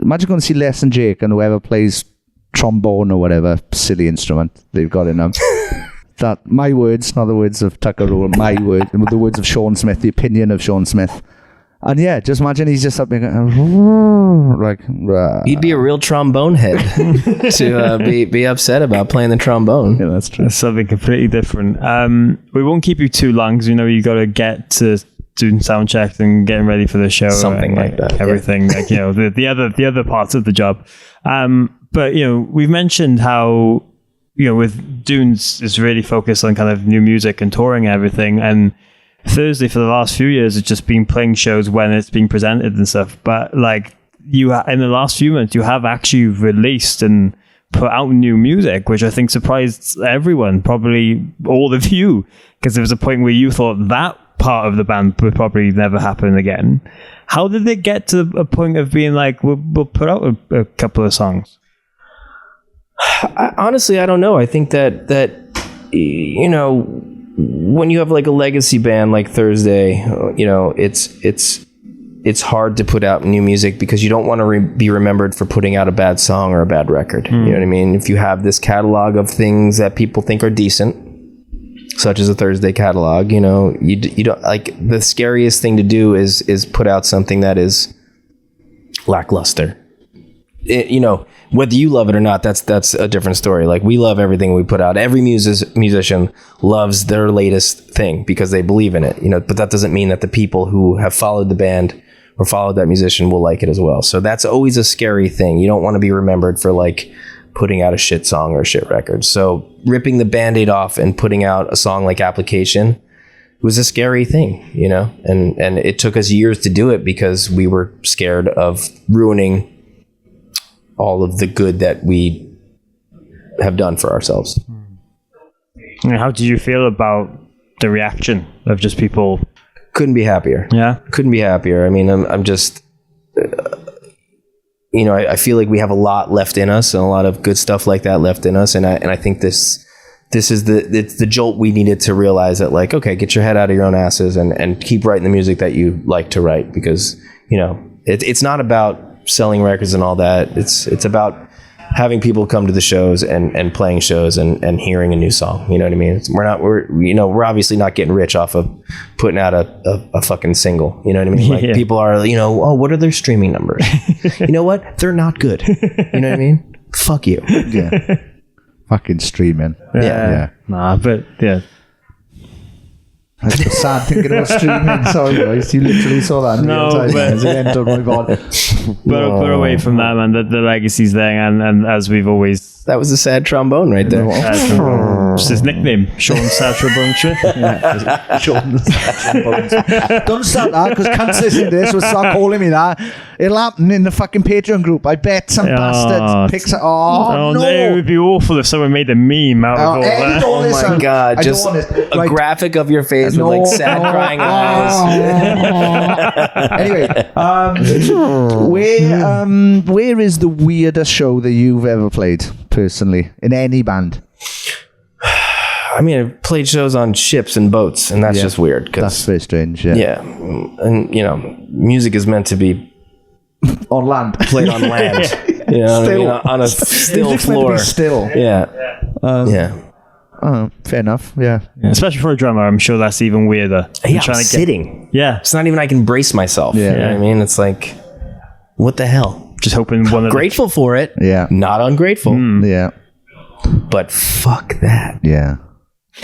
Imagine going to see Les and Jake and whoever plays trombone or whatever silly instrument they've got in them. That, my words, not the words of Tucker Rule, my word, the words of Sean Smith, the opinion of Sean Smith. And yeah, just imagine he's just up there going, like, you'd be a real trombone head to be upset about playing the trombone. Yeah, that's true. That's something completely different. We won't keep you too long because we know you got to get to doing sound checks and getting ready for the show. Something like that. Everything, like, you know, the other parts of the job. But, you know, we've mentioned how, you know, with Dunes is really focused on kind of new music and touring and everything. And Thursday for the last few years has just been playing shows when it's being presented and stuff. But like, you in the last few months, you have actually released and put out new music, which I think surprised everyone, probably all of you, because there was a point where you thought that part of the band would probably never happen again. How did it get to a point of being like, we'll put out a couple of songs? Honestly, I don't know. I think that you know, when you have like a legacy band like Thursday, you know, it's hard to put out new music because you don't want to be remembered for putting out a bad song or a bad record. You know what I mean? If you have this catalog of things that people think are decent, such as a Thursday catalog, you know, you don't, like, the scariest thing to do is put out something that is lackluster. You know, whether you love it or not, that's a different story. Like, we love everything we put out. Every musician loves their latest thing because they believe in it, you know, but that doesn't mean that the people who have followed the band or followed that musician will like it as well. So that's always a scary thing. You don't want to be remembered for like putting out a shit song or a shit record. So ripping the Band-Aid off and putting out a song like Application was a scary thing, you know, and it took us years to do it because we were scared of ruining all of the good that we have done for ourselves. And how did you feel about the reaction of just people? Couldn't be happier. Yeah. Couldn't be happier. I mean, I'm just, you know, I feel like we have a lot left in us and a lot of good stuff like that left in us. And I think this is the jolt we needed to realize that, like, okay, get your head out of your own asses and keep writing the music that you like to write, because, you know, it's not about selling records and all that. It's about having people come to the shows and playing shows and hearing a new song. You know what I mean? We're obviously not getting rich off of putting out a fucking single. You know what I mean? Like, yeah. People are, you know, oh, what are their streaming numbers? You know what? They're not good. You know what I mean? Fuck you. Yeah. Fucking streaming. Yeah. Nah, but yeah. I was sad thinking about streaming. Sorry, guys. You literally saw that in real time as it entered my body. But away from that, man, the legacy's there, and as we've always... That was a sad trombone right there. It's his nickname, Sean Sad Trombone. Sean the Sad Trombone. Don't start that, because cunts listening to this will start calling me that. It'll happen in the fucking Patreon group. I bet some bastard picks it. Oh, no. It would be awful if someone made a meme out of all that. Oh my God. Just a graphic of your face with like sad crying eyes. Anyway, where is the weirdest show that you've ever played personally in any band? I mean, I've played shows on ships and boats, and that's just weird. That's very strange. Yeah, and you know, music is meant to be on land, played on land. You know what I mean? On a still floor. Still. Yeah. Fair enough. Yeah. Especially for a drummer, I'm sure that's even weirder. Yeah, I'm sitting. Yeah. It's not even I can brace myself. Yeah. You know what I mean? It's like, what the hell? Just hoping one of Grateful for it. Yeah. Not ungrateful. Yeah. But fuck that. Yeah.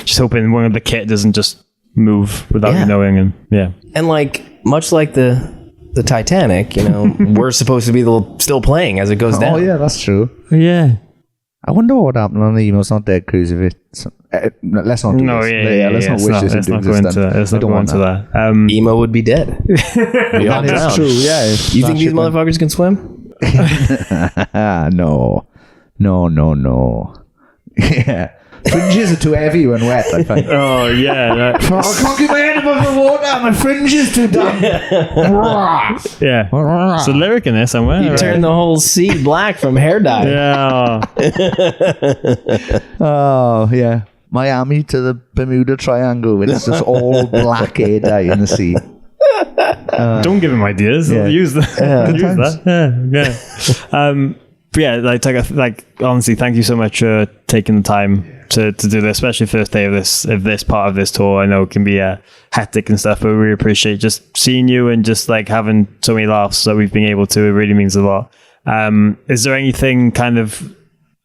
just hoping one of the kit doesn't just move without you knowing. And And like, much like the Titanic, you know, we're supposed to be still playing as it goes down. Oh yeah, that's true. yeah. I wonder what happened on the Emo's Not Dead cruise if it's... let's not do this. Let's not wish this into existence. Let's not go into that. Emo would be dead. Be on That's drown. true, yeah. You think these motherfuckers can swim? No. Yeah. Fringes are too heavy when wet, I find. Oh, yeah. I can't get my head above the water. My fringe is too damp. Yeah. It's a lyric in there somewhere. You turn the whole sea black from hair dye. Yeah. Oh, yeah. Miami to the Bermuda Triangle. It's just all black hair dye in the sea. Don't give him ideas. Yeah. Use that. Good Use times. that. Yeah. But yeah, like honestly, thank you so much for taking the time to do this, especially first day of this part of this tour. I know it can be hectic and stuff, but we really appreciate just seeing you and just like having so many laughs that we've been able to. It really means a lot. Is there anything kind of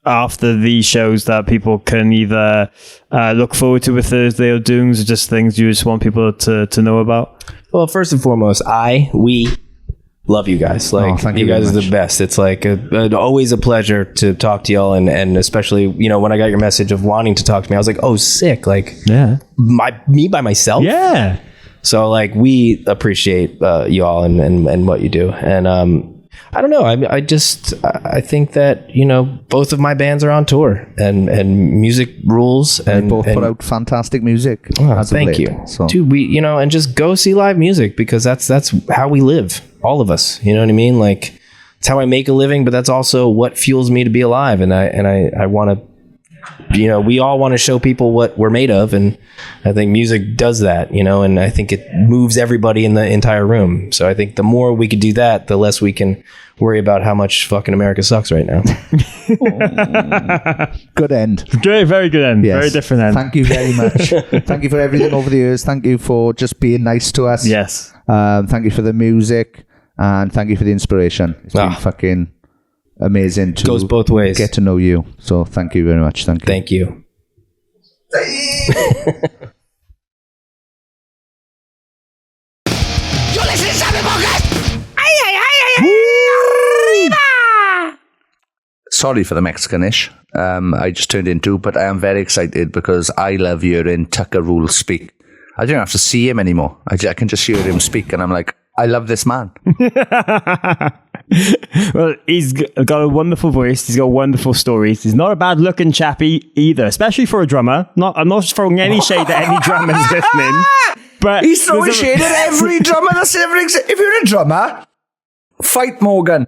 after these shows that people can either look forward to with Thursday or Doings, or just things you just want people to know about? Well, first and foremost, we love you guys. Like, thank you you guys very are the much. best. It's like always a pleasure to talk to y'all, and especially, you know, when I got your message of wanting to talk to me, I was like, oh, sick. Like, me by myself. Yeah. So like, we appreciate y'all and what you do. And I don't know. I think that, you know, both of my bands are on tour and music rules, and Both put out fantastic music. thank you. So. Dude, we, you know, and just go see live music, because that's how we live, all of us. You know what I mean? Like, it's how I make a living, but that's also what fuels me to be alive. And I want to, you know, we all want to show people what we're made of, and I think music does that, you know, and I think it moves everybody in the entire room. So I think the more we could do that, the less we can worry about how much fucking America sucks right now. Good end. Very, very good end. Yes. Very different end. Thank you very much. Thank you for everything over the years. Thank you for just being nice to us. Yes. Thank you for the music, and thank you for the inspiration. It's been fucking amazing to Goes both ways. get to know you. So thank you very much. Thank you. Thank you. You're listening to Sappenin Podcast. Sorry for the Mexican-ish. I just turned into, but I am very excited because I love hearing Tucker Rule speak. I don't have to see him anymore. I can just hear him speak, and I'm like, I love this man. Well, he's got a wonderful voice. He's got wonderful stories. He's not a bad looking chappy either, especially for a drummer. I'm not throwing any shade at any drummers listening. But He's throwing shade at every drummer that's ever existed. If you're a drummer, fight Morgan.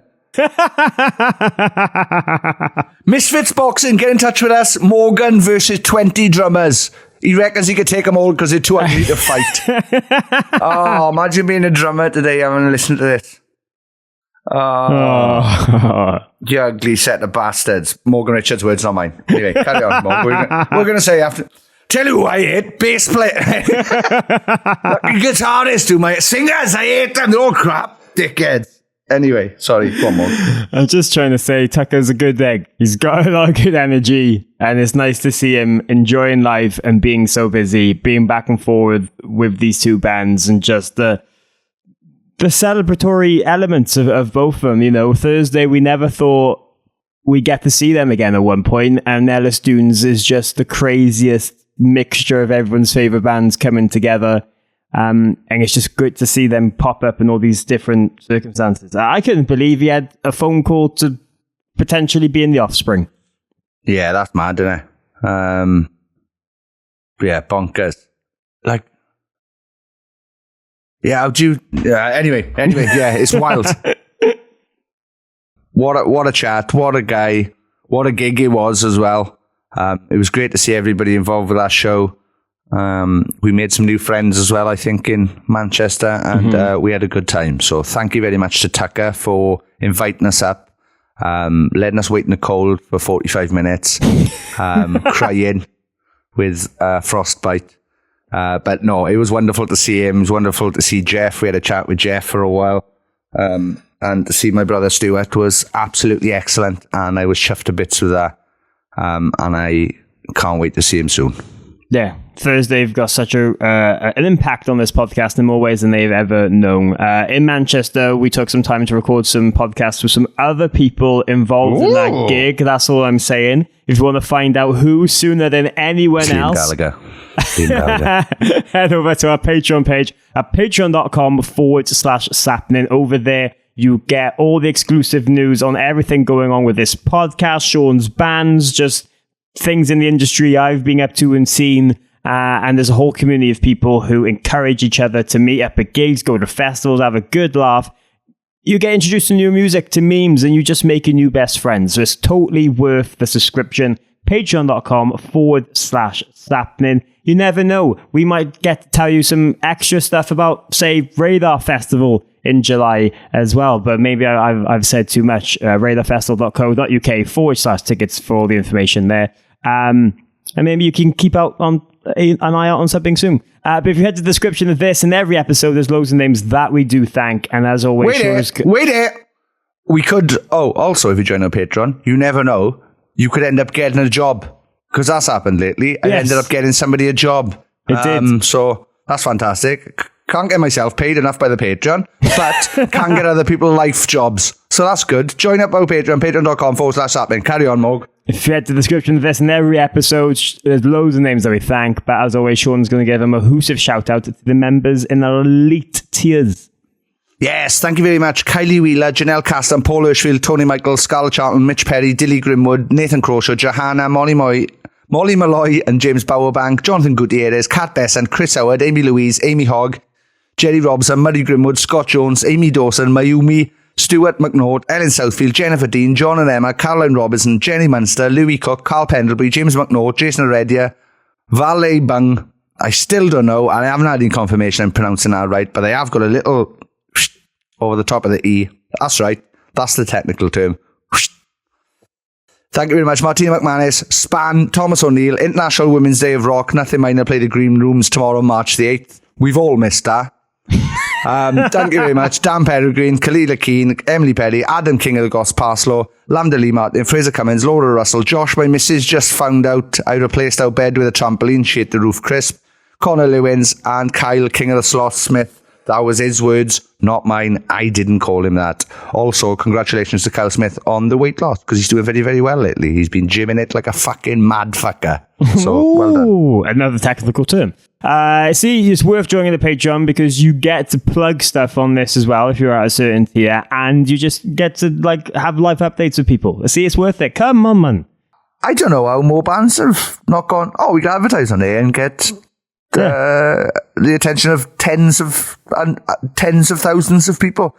Misfits Boxing, get in touch with us. Morgan versus 20 drummers. He reckons he could take them all because they're too ugly to fight. Oh, imagine being a drummer today having to listen to this. You ugly set of bastards. Morgan Richards' words, not mine. Anyway, carry on, Morgan. We're going to say after... Tell you who I hate, bass player. Guitarists do my... Singers, I hate them. They're all crap, dickheads. Anyway, sorry, go on, Morgan. I'm just trying to say Tucker's a good egg. He's got a lot of good energy, and it's nice to see him enjoying life and being so busy, being back and forward with these two bands, and just the celebratory elements of both of them. You know, Thursday, we never thought we'd get to see them again at one point, and Ellis Dunes is just the craziest mixture of everyone's favorite bands coming together. And it's just good to see them pop up in all these different circumstances. I couldn't believe he had a phone call to potentially be in The Offspring. Yeah, that's mad, isn't it? Yeah, bonkers. Like, yeah, how'd you... Anyway, yeah, it's wild. What a chat, what a guy, what a gig it was as well. It was great to see everybody involved with that show. We made some new friends as well, I think, in Manchester, and we had a good time. So thank you very much to Tucker for inviting us up. letting us wait in the cold for 45 minutes, crying with frostbite. But no, it was wonderful to see him. It was wonderful to see Jeff. We had a chat with Jeff for a while. And to see my brother Stuart was absolutely excellent. And I was chuffed to bits with that. And I can't wait to see him soon. Yeah, Thursday have got such an impact on this podcast in more ways than they've ever known. In Manchester, we took some time to record some podcasts with some other people involved in that gig. That's all I'm saying. If you want to find out who sooner than anyone else, Gallagher. head over to our Patreon page at patreon.com/Sappenin. Over there, you get all the exclusive news on everything going on with this podcast, Sean's bands, just things in the industry I've been up to and seen. And there's a whole community of people who encourage each other to meet up at gigs, go to festivals, have a good laugh. You get introduced to new music, to memes, and you just make a new best friend. So it's totally worth the subscription. Patreon.com/Sappenin. You never know. We might get to tell you some extra stuff about, say, Radar Festival in July as well. But maybe I've said too much. radarfestival.co.uk/tickets for all the information there. And maybe you can keep an eye out on something soon. But if you head to the description of this and every episode, there's loads of names that we do thank. And as always, wait there. We could. Oh, also, if you join our Patreon, you never know. You could end up getting a job, because that's happened lately. I ended up getting somebody a job. It did. So that's fantastic. Can't get myself paid enough by the Patreon, but can get other people life jobs. So that's good. Join up our Patreon, patreon.com/Sappenin. Carry on, Morg. If you head to the description of this and every episode, there's loads of names that we thank. But as always, Sean's going to give them a whoosive shout out to the members in our elite tiers. Yes, thank you very much. Kylie Wheeler, Janelle Caston, Paul Hirschfield, Tony Michael, Scarlett Charlton, Mitch Perry, Dilly Grimwood, Nathan Croshaw, Johanna, Molly Malloy and James Bowerbank, Jonathan Gutierrez, Kat Besant, Chris Howard, Amy Louise, Amy Hogg, Jerry Robson, Murray Grimwood, Scott Jones, Amy Dawson, Mayumi, Stuart McNaught, Ellen Southfield, Jennifer Dean, John and Emma, Caroline Robinson, Jenny Munster, Louis Cook, Carl Pendlebury, James McNaught, Jason Heredia, Valet Bung. I still don't know, and I haven't had any confirmation I'm pronouncing that right, but I have got a little over the top of the E. That's right. That's the technical term. Thank you very much. Martina McManus, Span, Thomas O'Neill, International Women's Day of Rock, Nothing Minor play the Green Rooms tomorrow, March the 8th. We've all missed that. Thank you very much. Dan Peregrine, Kalila Keane, Emily Perry, Adam King of the Goss Parslow, Lambda Lee Martin, Fraser Cummins, Laura Russell, Josh, my missus just found out I replaced our bed with a trampoline, she ate the roof crisp, Connor Lewins, and Kyle, King of the Sloth Smith. That was his words, not mine. I didn't call him that. Also, congratulations to Kyle Smith on the weight loss, because he's doing very, very well lately. He's been gymming it like a fucking mad fucker. So, well done. Another technical term. See, it's worth joining the Patreon because you get to plug stuff on this as well if you're at a certain tier, and you just get to have live updates with people. See, it's worth it. Come on, man. I don't know how more bands have not gone, we can advertise on here and get the attention of tens of thousands of people.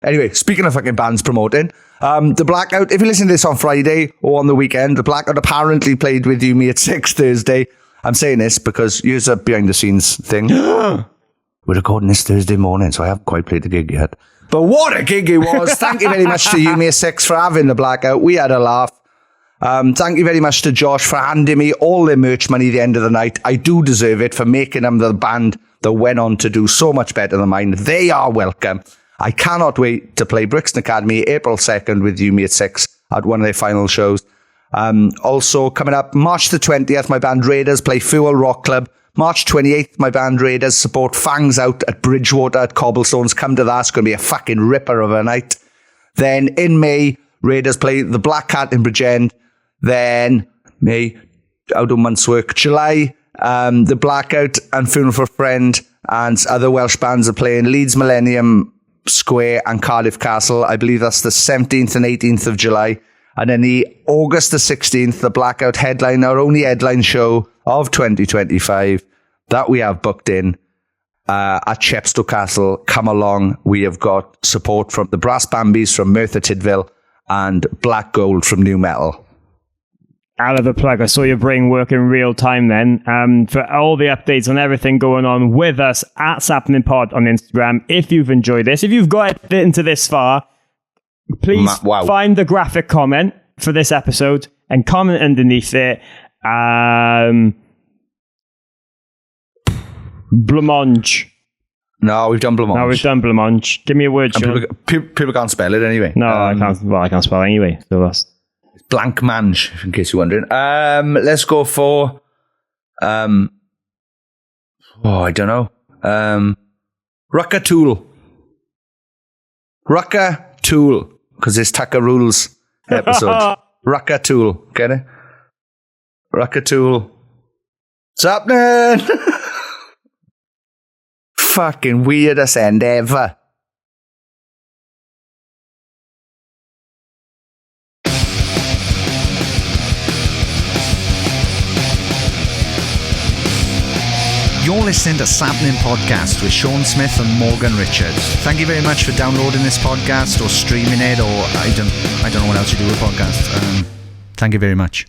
Anyway, speaking of fucking bands promoting, the Blackout, if you listen to this on Friday or on the weekend, the Blackout apparently played with You Me at 6 Thursday. I'm saying this because here's a behind the scenes thing. We're recording this Thursday morning, so I haven't quite played the gig yet. But what a gig it was. Thank you very much to You Me at 6 for having the Blackout. We had a laugh. Thank you very much to Josh for handing me all their merch money at the end of the night. I do deserve it for making them the band that went on to do so much better than mine. They are welcome. I cannot wait to play Brixton Academy April 2nd with You Me at 6 at one of their final shows. Also coming up March the 20th, my band Raiders play Fuel Rock Club. March 28th, my band Raiders support Fangs Out at Bridgewater at Cobblestones. Come to that. It's going to be a fucking ripper of a night. Then in May, Raiders play the Black Cat in Bridgend. Then May, out of month's work. July, the Blackout and Funeral for a Friend and other Welsh bands are playing Leeds Millennium Square and Cardiff Castle. I believe that's the 17th and 18th of July. And then the August the 16th, the Blackout headline, our only headline show of 2025 that we have booked in at Chepstow Castle. Come along. We have got support from the Brass Bambies from Merthyr Tydfil and Black Gold from New Metal. Out of the plug. I saw your brain work in real time then. For all the updates on everything going on with us at Sappenin Pod on Instagram. If you've enjoyed this, if you've got it into this far, Please Wow. find the graphic comment for this episode and comment underneath it. Blancmange. No, we've done blancmange. No, we've done blancmange. Give me a word, Sean. People can't spell it anyway. No, I can't. Well, I can't spell it anyway. So that's blancmange, in case you're wondering. Let's go for I don't know. Rucker tool, because it's Tucker Rules episode. Rucker tool, get it? Rucker tool. Sappenin. Fucking weirdest end ever. You're listening to Sappenin Podcast with Sean Smith and Morgan Richards. Thank you very much for downloading this podcast or streaming it, or I don't know what else you do with podcasts. Thank you very much.